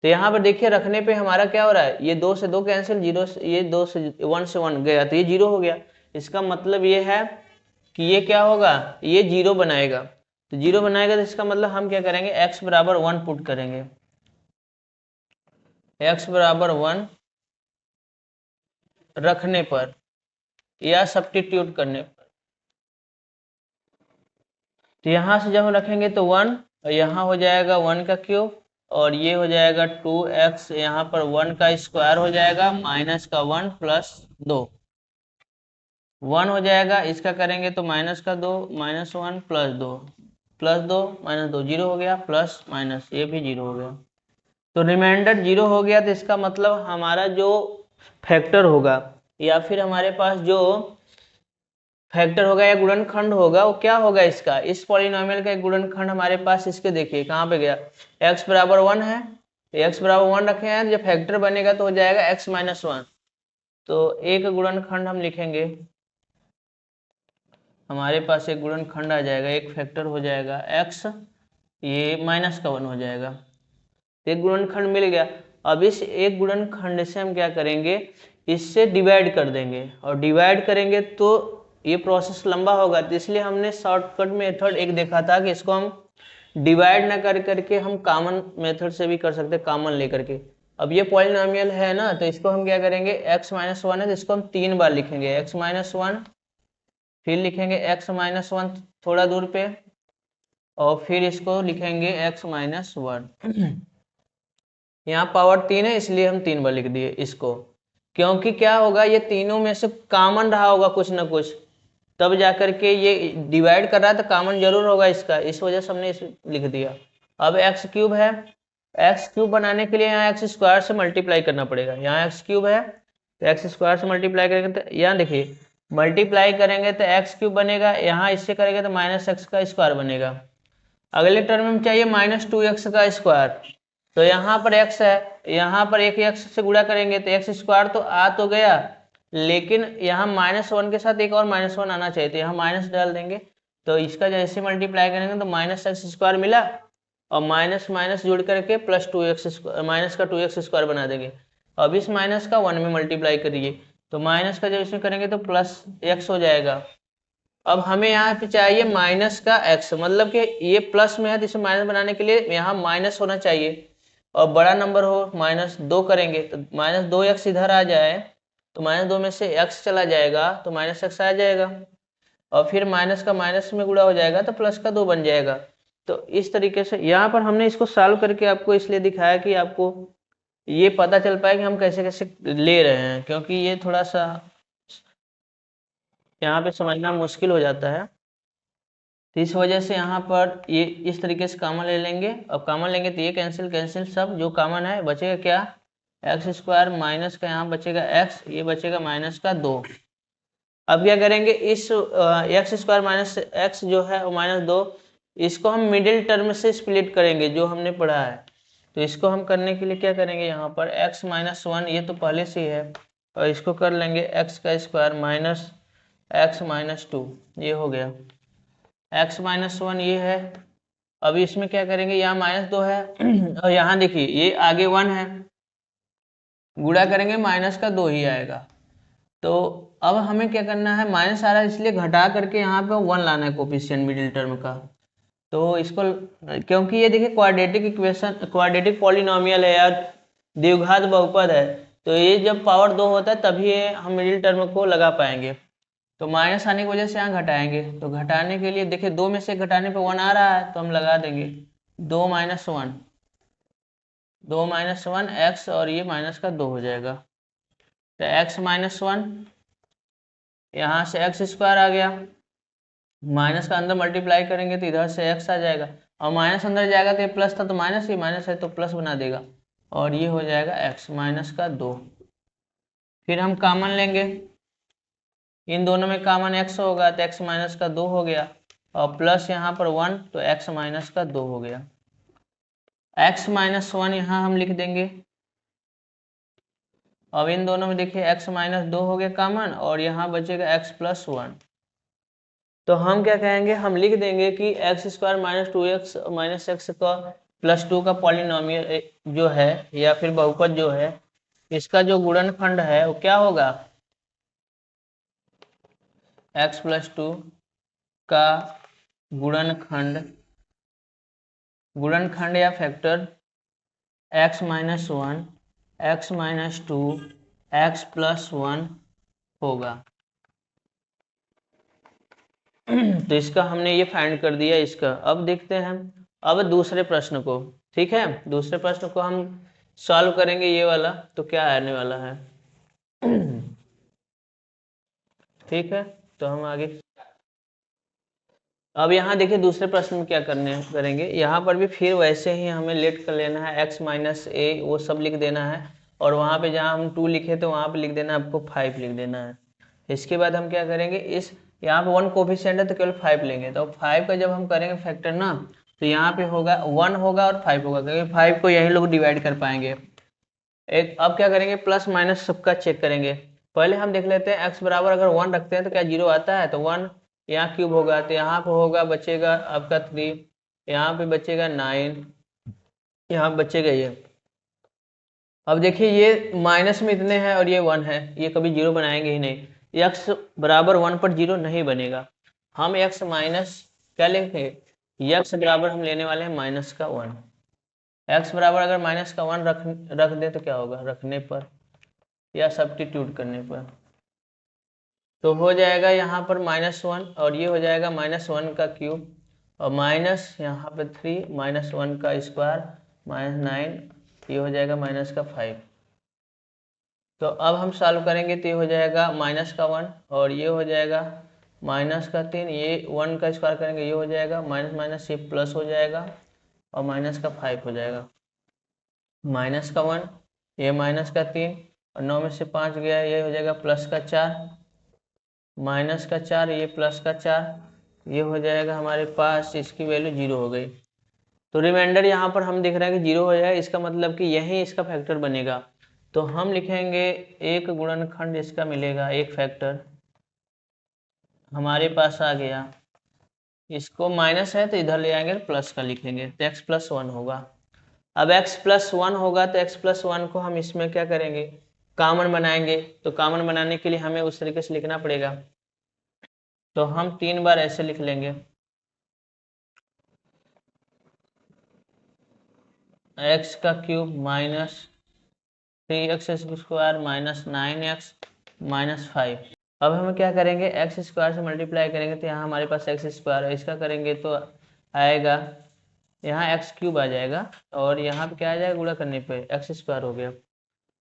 तो यहाँ पर देखिए रखने पे हमारा क्या हो रहा है, ये 2 से 2 कैंसिल, 0 से ये 2 से 1 से 1 गया तो ये 0 हो गया। इसका मतलब ये है कि ये क्या होगा, ये 0 बनाएगा, तो 0 बनाएगा तो इसका मतलब हम क्या करेंगे, x बराबर 1 पुट करेंगे, x बराबर 1 रखने पर या सब्स्टिट्यूट करने पर, तो यहाँ से जब हम रखेंगे तो 1 और यहाँ हो जाएगा 1 का क्यूब, और ये हो जाएगा 2x, यहाँ पर 1 का स्क्वायर हो जाएगा माइनस का 1 प्लस 2, 1 हो जाएगा, इसका करेंगे तो माइनस का 2 -1 प्लस 2 -2 0 हो गया, प्लस माइनस ये भी 0 हो गया, तो रिमाइंडर 0 हो गया। तो इसका मतलब हमारा जो फैक्टर होगा या फिर हमारे पास जो फैक्टर होगा या गुणनखंड होगा वो क्या होगा, इसका इस पॉलिनोमियल का एक गुणनखंड हमारे पास, इसके देखिए कहाँ पे गया, x बराबर 1 है, x बराबर 1 रखे हैं, जब फैक्टर बनेगा तो हो जाएगा x माइनस 1, तो एक गुणनखंड हम लिखेंगे, हमारे पास एक गुणनखंड आ जाएगा, एक फैक्टर हो जाएगा x, ये माइनस का 1 हो जाएगा, एक गुणनखंड मिल गया। अब इस एक गुणनखंड से हम क्या करेंगे, इससे डिवाइड कर देंगे, और डिवाइड करेंगे तो ये प्रोसेस लंबा होगा, तो इसलिए हमने शॉर्टकट मेथड एक देखा था कि इसको हम डिवाइड ना कर करके हम कॉमन मेथड से भी कर सकते हैं, कॉमन लेकर के। अब ये पॉलिनोमियल है ना, तो इसको हम क्या करेंगे, x माइनस 1 है तो इसको हम 3 बार लिखेंगे, x माइनस 1, फिर लिखेंगे x माइनस 1 थोड़ा दूर पे, और फिर इसको लिखेंगे x माइनस 1। यहाँ पावर 3 है इसलिए हम 3 बार लिख दिए इसको, क्योंकि क्या होगा, ये तीनों में से कॉमन रहा होगा कुछ ना कुछ, तब जाकर के ये डिवाइड कर रहा है तो कॉमन जरूर होगा इसका, इस वजह से हमने इस लिख दिया। अब x क्यूब है, x क्यूब बनाने के लिए यहाँ x स्क्वायर से मल्टीप्लाई करना पड़ेगा, यहाँ x क्यूब है तो x स्क्वायर से मल्टीप्लाई करेंगे तो यहाँ देखिए मल्टीप्लाई करेंगे तो x क्यूब बनेगा, यहाँ इससे करेंगे तो -x का स्क्वायर बनेगा। अगले टर्म में चाहिए -2x का स्क्वायर, तो यहाँ पर x है, यहाँ पर एक x से गुणा करेंगे तो x स्क्वायर तो आ तो गया, लेकिन यहाँ -1 के साथ एक और -1 आना चाहिए, तो यहाँ माइनस डाल देंगे, तो इसका जैसे मल्टीप्लाई करेंगे तो माइनस एक्स स्क्वायर मिला और माइनस माइनस जुड़ करके प्लस 2x माइनस का 2x स्क्वायर बना देंगे। अब इस माइनस का 1 में मल्टीप्लाई करिए तो माइनस का जब इसमें करेंगे तो प्लस x हो जाएगा। अब हमें यहाँ पे चाहिए माइनस का x, मतलब कि ये प्लस में है तो इसे माइनस बनाने के लिए यहाँ माइनस होना चाहिए और बड़ा नंबर हो। -2 करेंगे तो -2x इधर आ जाए तो -2 में से x चला जाएगा तो -x आ जाएगा और फिर माइनस का माइनस में गुणा हो जाएगा तो प्लस का 2 बन जाएगा। तो इस तरीके से यहाँ पर हमने इसको सॉल्व करके आपको इसलिए दिखाया कि आपको ये पता चल पाए कि हम कैसे कैसे ले रहे हैं, क्योंकि ये थोड़ा सा यहाँ पे समझना मुश्किल हो जाता है। तो इस वजह से यहाँ पर ये इस तरीके से कॉमन ले लेंगे। अब कॉमन लेंगे तो ये कैंसिल कैंसिल, सब जो कॉमन है बचेगा क्या, एक्स स्क्वायर माइनस का यहाँ बचेगा एक्स, ये बचेगा माइनस का 2। अब क्या करेंगे, इस एक्स स्क्वायर माइनस एक्स जो है वो -2, इसको हम मिडिल टर्म से स्प्लिट करेंगे जो हमने पढ़ा है। तो इसको हम करने के लिए क्या करेंगे, यहाँ पर x - 1 ये तो पहले से ही है और इसको कर लेंगे x का स्क्वायर माइनस x - 2, ये हो गया x - 1 ये है। अभी इसमें क्या करेंगे, यहाँ -2 है और यहाँ देखिए ये आगे 1 है, गुणा करेंगे माइनस का 2 ही आएगा। तो अब हमें क्या करना है, माइनस आ रहा है इसलिए घटा करके यहाँ पे 1 लाना है कोफिशिएंट मिडिल टर्म का। तो इसको, क्योंकि ये देखिए क्वाड्रेटिक इक्वेशन, क्वाड्रेटिक पॉलिनोमियल है यार, द्विघात बहुपद है, तो ये जब पावर 2 होता है तभी हम मिडिल टर्म को लगा पाएंगे। तो माइनस आने की वजह से यहाँ घटाएंगे, तो घटाने के लिए देखिए 2 में से घटाने पे 1 आ रहा है तो हम लगा देंगे 2 - 1, 2 - 1 x और ये माइनस का 2 हो जाएगा। तो x - 1 यहाँ से एक्स स्क्वायर आ गया, माइनस का अंदर मल्टीप्लाई करेंगे तो इधर से x आ जाएगा और माइनस अंदर जाएगा तो ये प्लस था तो माइनस, ही माइनस है तो प्लस बना देगा और ये हो जाएगा x माइनस का 2। फिर हम कॉमन लेंगे, इन दोनों में कॉमन x होगा तो x माइनस का 2 हो गया और प्लस यहाँ पर 1 तो x माइनस का 2 हो गया। x - 1 यहाँ हम लिख देंगे। अब इन दोनों में देखिए x - 2 हो गया कॉमन और यहाँ बचेगा x + 1। तो हम क्या कहेंगे, हम लिख देंगे कि x स्क्वायर -2x - x का +2 का पॉलिनोमियल जो है या फिर बहुपद जो है, इसका जो गुणनखंड है वो क्या होगा, x + 2 का गुणनखंड या फैक्टर x - 1 x - 2 x + 1 होगा। तो इसका हमने ये फाइंड कर दिया इसका। अब देखते हैं हम अब दूसरे प्रश्न को, ठीक है, दूसरे प्रश्न को हम सॉल्व करेंगे ये वाला, तो क्या आने वाला है ठीक है, तो हम आगे अब यहाँ देखिए दूसरे प्रश्न में क्या करेंगे, यहाँ पर भी फिर वैसे ही हमें लेट कर लेना है x - a वो सब लिख देना है और वहाँ पे जहाँ हम 2 लिखे तो वहाँ पे लिख देना है आपको 5 लिख देना है। इसके बाद हम क्या करेंगे, इस यहाँ पे 1 कोफिशिएंट है तो केवल 5 लेंगे, तो 5 का जब हम करेंगे फैक्टर ना तो यहाँ पे होगा 1 होगा और 5 होगा, क्योंकि 5 को यही लोग डिवाइड कर पाएंगे। एक अब क्या करेंगे, प्लस माइनस सबका चेक करेंगे। पहले हम देख लेते हैं x बराबर अगर 1 रखते हैं तो क्या 0 आता है, तो 1 यहाँ क्यूब होगा तो यहाँ पे होगा बचेगा आपका 3, यहाँ पे बचेगा 9, यहाँ बचेगा ये। अब देखिए ये माइनस में इतने हैं और ये 1 है, ये कभी 0 बनाएंगे ही नहीं। x बराबर 1 पर 0 नहीं बनेगा। हम x माइनस क्या लेंगे, x बराबर हम लेने वाले हैं माइनस का 1। x बराबर अगर माइनस का 1 रख दे तो क्या होगा, रखने पर या सब्स्टिट्यूट करने पर तो हो जाएगा यहाँ पर -1 और ये हो जाएगा -1 का क्यूब और माइनस यहाँ पे 3 -1 का स्क्वायर -9, ये हो जाएगा माइनस का 5। तो अब हम सॉल्व करेंगे तो ये हो जाएगा माइनस का 1 और ये हो जाएगा माइनस का 3, ये 1 का स्क्वायर करेंगे ये हो जाएगा माइनस माइनस ये प्लस हो जाएगा और माइनस का 5 हो जाएगा। माइनस का 1 ये माइनस का 3 और 9 में से 5 गया, ये हो जाएगा प्लस का 4, माइनस का 4 ये प्लस का 4, ये हो जाएगा हमारे पास, इसकी वैल्यू 0 हो गई। तो रिमाइंडर यहाँ पर हम देख रहे हैं कि 0 हो जाएगा, इसका मतलब कि यही इसका फैक्टर बनेगा। तो हम लिखेंगे एक गुणनखंड इसका मिलेगा, एक फैक्टर हमारे पास आ गया इसको माइनस है तो इधर ले आएंगे प्लस का लिखेंगे तो x प्लस वन होगा। अब x प्लस वन होगा तो x प्लस वन को हम इसमें क्या करेंगे, कॉमन बनाएंगे। तो कॉमन बनाने के लिए हमें उस तरीके से लिखना पड़ेगा। तो हम 3 बार ऐसे लिख लेंगे, x का cube minus 3x square minus 9x minus 5। अब हम क्या करेंगे, एक्स स्क्वायर से मल्टीप्लाई करेंगे तो यहाँ हमारे पास एक्स स्क्वायर है, इसका करेंगे तो आएगा यहाँ एक्स क्यूब आ जाएगा और यहाँ पे क्या आ जाएगा, गुणा करने पे एक्स स्क्वायर हो गया।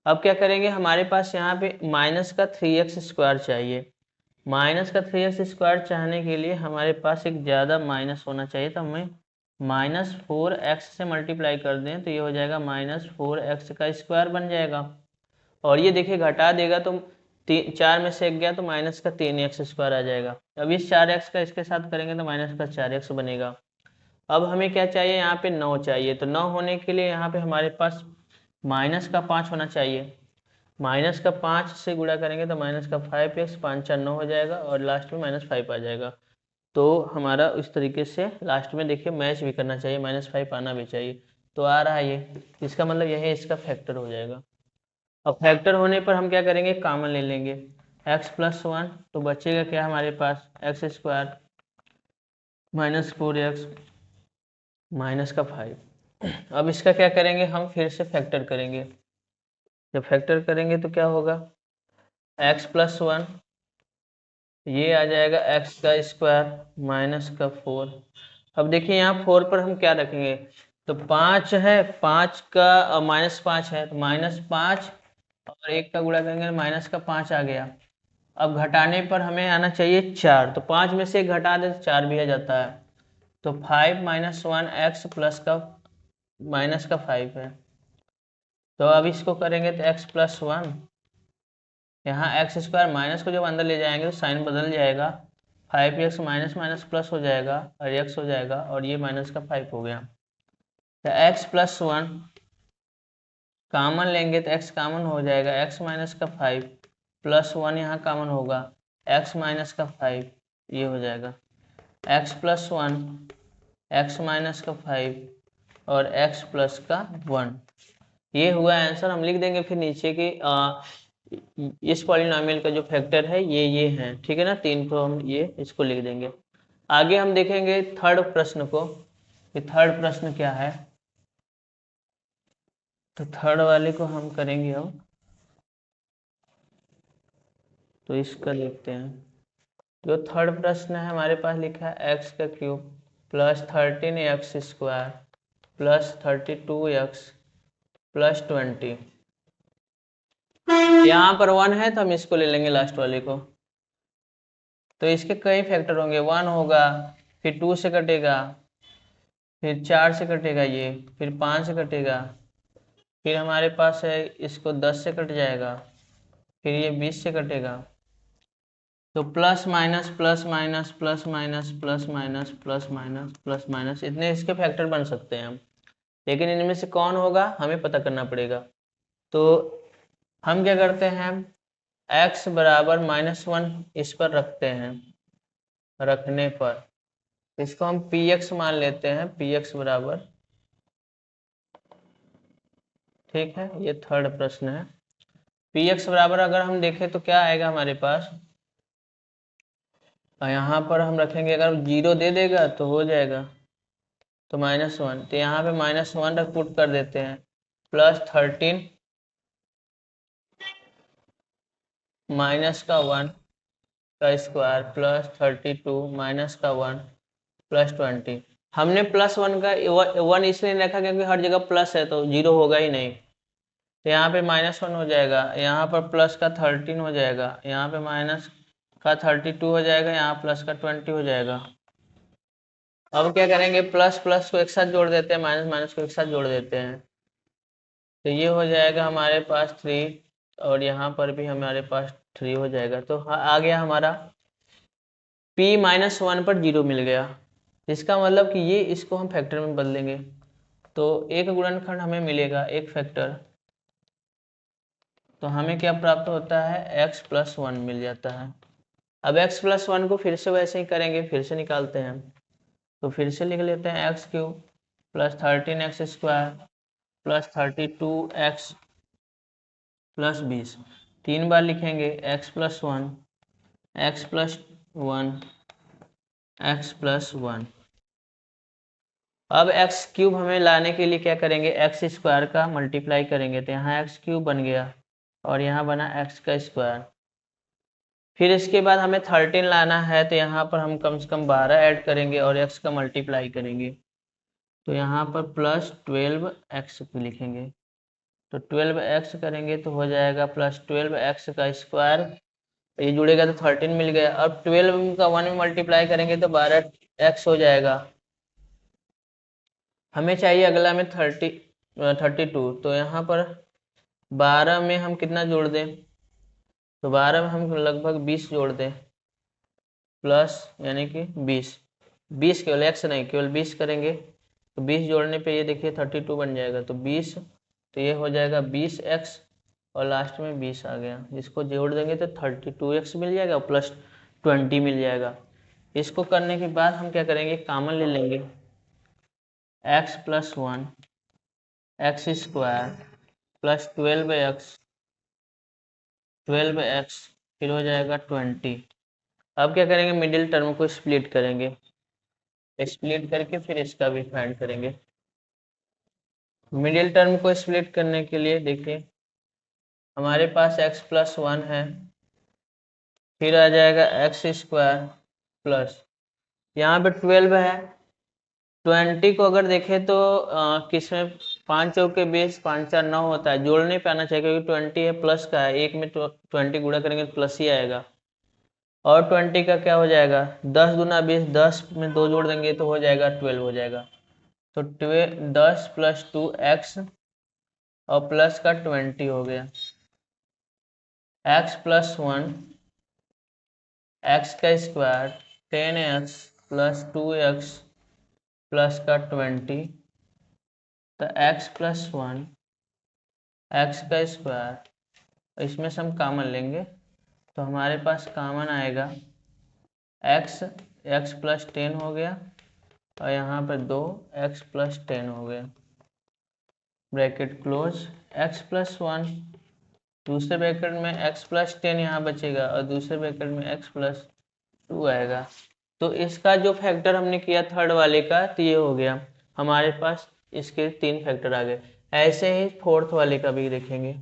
अब क्या करेंगे, हमारे पास यहाँ पे माइनस का 3x स्क्वायर चाहिए। माइनस का 3x स्क्वायर चाहने के लिए हमारे पास एक ज़्यादा माइनस होना चाहिए, तो हमें माइनस 4x से मल्टीप्लाई कर दें तो ये हो जाएगा माइनस 4x का स्क्वायर बन जाएगा। और ये देखिए घटा देगा तो 4 में से 1 गया तो माइनस का 3x स्क्वायर आ जाएगा। अब इस 4x का इसके साथ करेंगे तो माइनस का 4x बनेगा। अब हमें क्या चाहिए, यहाँ पे 9 चाहिए। तो 9 होने के लिए यहाँ पे हमारे पास माइनस का 5 होना चाहिए। माइनस का 5 से गुणा करेंगे तो माइनस का 5x, 5 4 9 हो जाएगा और लास्ट में माइनस 5 आ जाएगा। तो हमारा इस तरीके से लास्ट में देखिए मैच भी करना चाहिए, माइनस 5 आना भी चाहिए। तो आ रहा है ये, इसका मतलब यही इसका फैक्टर हो जाएगा। अब फैक्टर होने पर हम क्या करेंगे, कॉमन ले लेंगे x प्लस वन, तो बचेगा क्या हमारे पास x square minus 4x minus का 5। अब इसका क्या करेंगे, हम फिर से फैक्टर करेंगे। जब फैक्टर करेंगे तो क्या होगा, x प्लस वन, ये आ जाएगा x का स्क्वायर माइनस का 4। अब देखिए यहाँ 4 पर हम क्या रखेंगे, तो 5 है, 5 का माइनस 5 है तो माइनस 5 और 1 का गुणा करेंगे माइनस का 5 आ गया। अब घटाने पर हमें आना चाहिए 4, तो 5 में से 1 घटा दे तो 4 भी आ जाता है। तो 5 माइनस 1x प्लस का माइनस का 5 है। तो अब इसको करेंगे तो x प्लस वन, यहाँ एक्स स्क्वायर माइनस को जब अंदर ले जाएंगे तो साइन बदल जाएगा, 5x माइनस माइनस प्लस हो जाएगा और x हो जाएगा और ये माइनस का 5 हो गया। तो x प्लस वन कॉमन लेंगे तो x कॉमन हो जाएगा, x माइनस का 5 प्लस वन यहाँ कॉमन होगा, x माइनस का 5 ये हो जाएगा, x plus one x minus का 5 और x प्लस का 1। ये हुआ आंसर। हम लिख देंगे फिर नीचे की इस पॉलिनोमियल का जो फैक्टर है ये है, ठीक है ना, 3 को हम ये इसको लिख देंगे। आगे हम देखेंगे थर्ड प्रश्न को कि थर्ड प्रश्न क्या है। तो थर्ड वाले को हम करेंगे हम, तो इसका लिखते हैं। जो थर्ड प्रश्न है हमारे पास लिखा है एक्स का cube plus 13x square plus 32x plus 20। यहाँ पर 1 है तो हम इसको ले लेंगे लास्ट वाले को। तो इसके कई फैक्टर होंगे, 1 होगा, फिर 2 से कटेगा, फिर 4 से कटेगा, ये फिर 5 से कटेगा, फिर हमारे पास है इसको 10 से कट जाएगा, फिर ये 20 से कटेगा। तो plus minus plus minus plus minus plus minus plus minus plus minus इतने इसके फैक्टर बन सकते हैं हम, लेकिन इनमें से कौन होगा हमें पता करना पड़ेगा। तो हम क्या करते हैं, x बराबर -1 इस पर रखते हैं, रखने पर इसको हम px मान लेते हैं, px बराबर, ठीक है, ये थर्ड प्रश्न है। px बराबर अगर हम देखें तो क्या आएगा हमारे पास, यहाँ पर हम रखेंगे, अगर 0 दे देगा तो हो जाएगा, तो -1, तो यहाँ पे -1 रख पुट कर देते हैं, प्लस 13 माइनस का 1 का स्क्वायर प्लस 32 माइनस का 1 प्लस 20। हमने +1 का 1 इसलिए रखा क्योंकि हर जगह प्लस है तो 0 होगा ही नहीं। तो यहाँ पे -1 हो जाएगा, यहाँ पर प्लस का 13 हो जाएगा, यहाँ पे माइनस का 32 हो जाएगा, यहाँ प्लस का 20 हो जाएगा। अब क्या करेंगे, प्लस प्लस को एक साथ जोड़ देते हैं, माइनस माइनस को एक साथ जोड़ देते हैं, तो ये हो जाएगा हमारे पास 3 और यहाँ पर भी हमारे पास 3 हो जाएगा। तो आ गया हमारा p-1 पर 0 मिल गया, इसका मतलब कि ये इसको हम फैक्टर में बदलेंगे तो एक गुणनखंड हमें मिलेगा, एक फैक्टर, तो हमें क्या प्राप्त होता है, x प्लस 1 मिल जाता है। अब x प्लस 1 को फिर से वैसे ही करेंगे, फिर से निकालते हैं। तो फिर से लिख लेते हैं x cube plus 13x² plus 32x plus 20। 3 बार लिखेंगे x plus 1 x plus 1 x plus 1। अब एक्स क्यूब हमें लाने के लिए क्या करेंगे, एक्स स्क्वायर का मल्टीप्लाई करेंगे, तो यहाँ एक्स क्यूब बन गया और यहाँ बना एक्स का स्क्वायर। फिर इसके बाद हमें 13 लाना है, तो यहाँ पर हम कम से कम 12 ऐड करेंगे और एक्स का मल्टीप्लाई करेंगे, तो यहाँ पर प्लस 12x लिखेंगे। तो 12x करेंगे तो हो जाएगा प्लस 12x का स्क्वायर, ये जुड़ेगा तो 13 मिल गया। अब 12 का 1 में मल्टीप्लाई करेंगे तो 12x हो जाएगा। हमें चाहिए अगला में 32, तो यहाँ पर 12 में हम कितना जोड़ दें, तो 12 में हम लगभग 20 जोड़ दें, प्लस यानी कि 20 केवल x नहीं, केवल 20 करेंगे तो 20 जोड़ने पे ये देखिए 32 बन जाएगा। तो 20, तो ये हो जाएगा 20x और लास्ट में 20 आ गया, जिसको जोड़ देंगे तो 32x मिल जाएगा प्लस 20 मिल जाएगा। इसको करने के बाद हम क्या करेंगे, कॉमन ले लेंगे, x plus 1 x square plus 12x फिर हो जाएगा 20। अब क्या करेंगे, मिडिल टर्म को स्प्लिट करेंगे, स्प्लिट करके फिर इसका भी फाइंड करेंगे। मिडिल टर्म को स्प्लिट करने के लिए देखिए हमारे पास x प्लस 1 है, फिर आ जाएगा एक्स स्क्वायर प्लस यहाँ पे 12 है। 20 को अगर देखें तो किसमें 5 चौके 20 5 4 9 होता है, जोड़ने पे आना चाहिए क्योंकि 20 है प्लस का है, एक में 20 गुणा करेंगे तो प्लस ही आएगा। और 20 का क्या हो जाएगा, 10 दूना 20, 10 में 2 जोड़ देंगे तो हो जाएगा 12 हो जाएगा। तो 10 प्लस 2x और प्लस का 20 हो गया, x प्लस 1 x का square 10x plus 2x plus का 20, तो x प्लस 1 x का स्क्वायर, इसमें से हम कॉमन लेंगे तो हमारे पास कॉमन आएगा x प्लस 10 हो गया और यहाँ पर 2x प्लस 10 हो गया, ब्रैकेट क्लोज। x प्लस 1 दूसरे ब्रैकेट में x प्लस 10 यहाँ बचेगा और दूसरे ब्रैकेट में x प्लस 2 आएगा। तो इसका जो फैक्टर हमने किया थर्ड वाले का, तो ये हो गया हमारे पास, इसके 3 फैक्टर आ गए। ऐसे ही फोर्थ वाले का भी देखेंगे,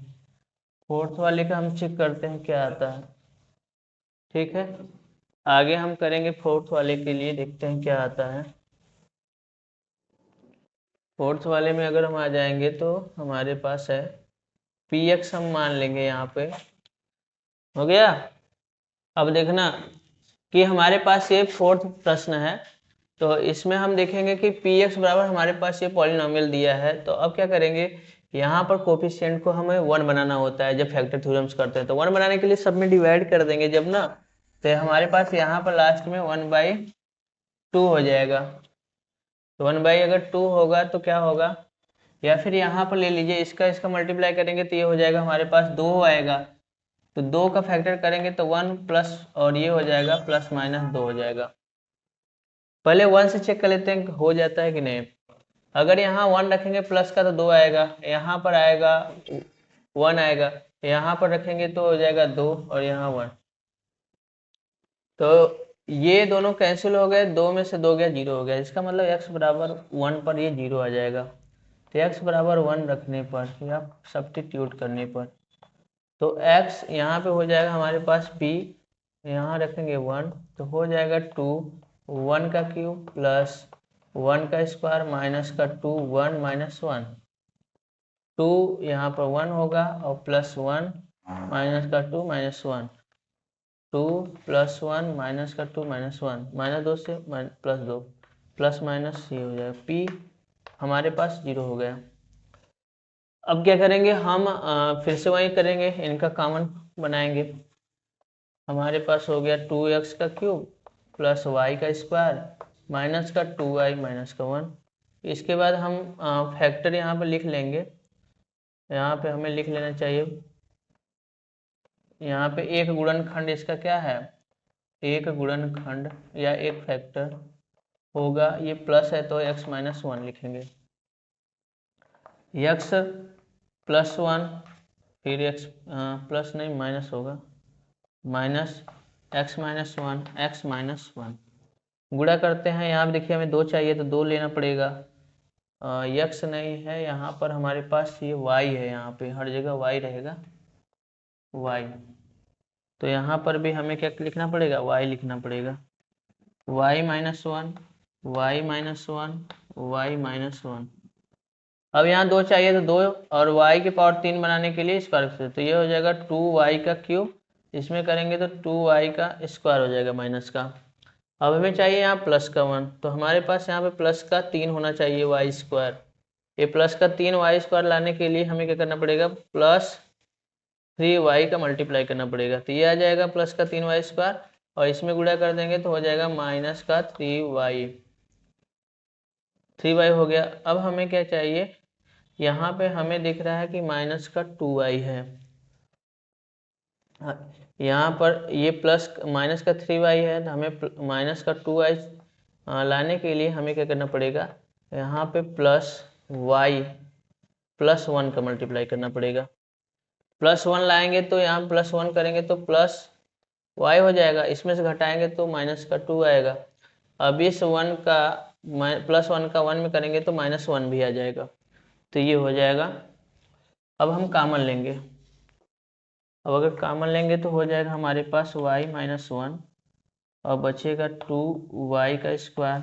फोर्थ वाले का हम चेक करते हैं क्या आता है। ठीक है, आगे हम करेंगे फोर्थ वाले के लिए, देखते हैं क्या आता है। फोर्थ वाले में अगर हम आ जाएंगे तो हमारे पास है px, हम मान लेंगे यहाँ पे हो गया। अब देखना कि हमारे पास ये फोर्थ प्रश्न है, तो इसमें हम देखेंगे कि px बराबर हमारे पास ये पॉलिनोमियल दिया है। तो अब क्या करेंगे, यहाँ पर कोफिशिएंट को हमें 1 बनाना होता है जब फैक्टर थ्योरम्स करते हैं, तो 1 बनाने के लिए सब में डिवाइड कर देंगे जब ना, तो हमारे पास यहाँ पर लास्ट में 1/2 हो जाएगा। तो 1 अगर 2 होगा तो क्या होगा, या फिर यहाँ पर ले लीजिए इसका मल्टीप्लाई करेंगे तो ये हो जाएगा हमारे पास 2 आएगा, तो 2 का फैक्टर करेंगे तो 1 प्लस और ये हो जाएगा प्लस माइनस 2 हो जाएगा। पहले 1 से चेक कर लेते हैं हो जाता है कि नहीं। अगर यहाँ 1 रखेंगे प्लस का तो 2 आएगा, यहाँ पर आएगा 1 आएगा, यहाँ पर रखेंगे तो हो जाएगा 2 और यहाँ 1, तो ये दोनों कैंसिल हो गए, 2 में से 2 गया 0 हो गया, इसका मतलब x बराबर 1 पर ये 0 आ जाएगा। तो x बराबर 1 रखने पर या सब्स्टिट्यूट करने पर, तो x यहाँ पे हो जाएगा हमारे पास p, यहाँ रखेंगे 1 तो हो जाएगा 2 1 का क्यूब प्लस 1 का स्क्वायर माइनस का 2 1 माइनस 1, 2 यहाँ पर 1 होगा और प्लस 1 माइनस का 2 माइनस 1, 2 प्लस 1 माइनस का 2 माइनस 1, माइनस 2 से प्लस 2, प्लस माइनस ये हो जाएगा, p हमारे पास 0 हो गया। अब क्या करेंगे हम, फिर से वही करेंगे, इनका कॉमन बनाएंगे। हमारे पास हो गया 2x का क्यूब प्लस y का स्क्वायर माइनस का 2y माइनस का 1। इसके बाद हम फैक्टर यहाँ पे लिख लेंगे, यहाँ पे हमें लिख लेना चाहिए, यहाँ पे एक गुणनखंड इसका क्या है, एक गुणनखंड या एक फैक्टर होगा, ये प्लस है तो x माइनस वन लिखेंगे, x प्लस वन, फिर x प्लस नहीं माइनस होगा, minus x minus one, x minus one. गुणा करते हैं, यहाँ पे देखिए हमें 2 चाहिए तो 2 लेना पड़ेगा, x नहीं है यहाँ पर हमारे पास, ये y है, यहाँ पे हर जगह y रहेगा, y। तो यहाँ पर भी हमें क्या लिखना पड़ेगा, y लिखना पड़ेगा, y minus one, y minus one, y minus one. अब यहाँ 2 चाहिए तो 2, और y के पावर 3 बनाने के लिए स्क्वायर से, तो ये हो जाएगा 2y का क्यूब, इसमें करेंगे तो 2y का स्क्वायर हो जाएगा माइनस का। अब हमें चाहिए यहाँ प्लस का 1, तो हमारे पास यहाँ पे प्लस का 3 होना चाहिए वाई स्क्वायर। ये प्लस का 3 वाई स्क्वायर लाने के लिए हमें क्या करना पड़ेगा, प्लस 3y का मल्टीप्लाई करना पड़ेगा, तो ये आ जाएगा प्लस का 3y स्क्वायर, और इसमें गुणा कर देंगे तो हो जाएगा माइनस का 3y हो गया। अब हमें क्या चाहिए, यहाँ पे हमें दिख रहा है कि माइनस का 2y है, यहाँ पर ये प्लस माइनस का 3y है, तो हमें माइनस का 2y लाने के लिए हमें क्या करना पड़ेगा, यहाँ पे प्लस y प्लस 1 का मल्टीप्लाई करना पड़ेगा। प्लस 1 लाएंगे तो यहाँ प्लस 1 करेंगे तो प्लस y हो जाएगा, इसमें से घटाएंगे तो माइनस का 2 आएगा। अब इस 1 का प्लस 1 का 1 में करेंगे तो माइनस 1 भी आ जाएगा, तो ये हो जाएगा। अब हम कॉमन लेंगे, अब अगर कॉमन लेंगे तो हो जाएगा हमारे पास y माइनस वन, और बचेगा 2y का स्क्वायर,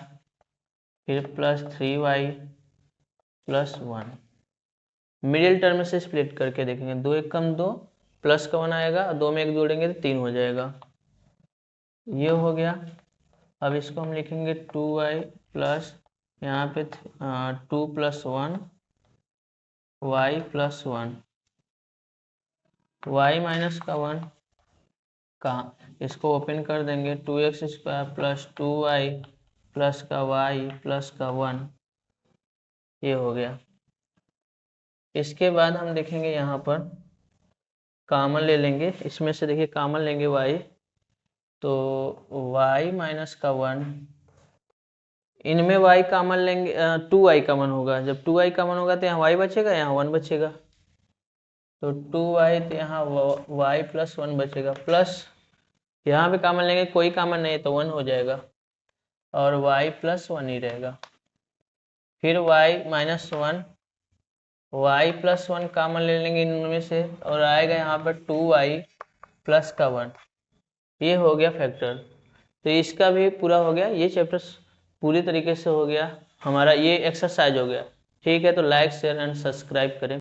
फिर plus 3y plus 1। Middle term से स्प्लिट करके देखेंगे, 2 एक कम 2, प्लस का 1 आएगा, 2 में 1 जोड़ेंगे तो 3 हो जाएगा, ये हो गया। अब इसको हम लिखेंगे 2y प्लस यहाँ पे 2 plus 1 y plus 1, y minus का 1 कहाँ, इसको ओपन कर देंगे, 2x square plus 2y plus का y प्लस का 1, ये हो गया। इसके बाद हम देखेंगे यहाँ पर कॉमन ले लेंगे, इसमें से देखिए कॉमन लेंगे y, तो y माइनस का 1, इनमें y कॉमन लेंगे, 2y कॉमन होगा, जब 2y कॉमन होगा तो यहाँ y बचेगा, यहाँ 1 बचेगा, तो 2y, तो यहाँ y प्लस 1 बचेगा, प्लस यहाँ पे कॉमन लेंगे, कोई कॉमन नहीं है तो 1 हो जाएगा, और y प्लस 1 ही रहेगा, फिर y minus 1, y plus 1 common ले लेंगे इनमें से, और आएगा यहाँ पर 2y प्लस का 1, ये हो गया फैक्टर। तो इसका भी पूरा हो गया, ये चैप्टर पूरी तरीके से हो गया हमारा, ये एक्सरसाइज हो गया। ठीक है, तो लाइक शेयर एंड सब्सक्राइब करें।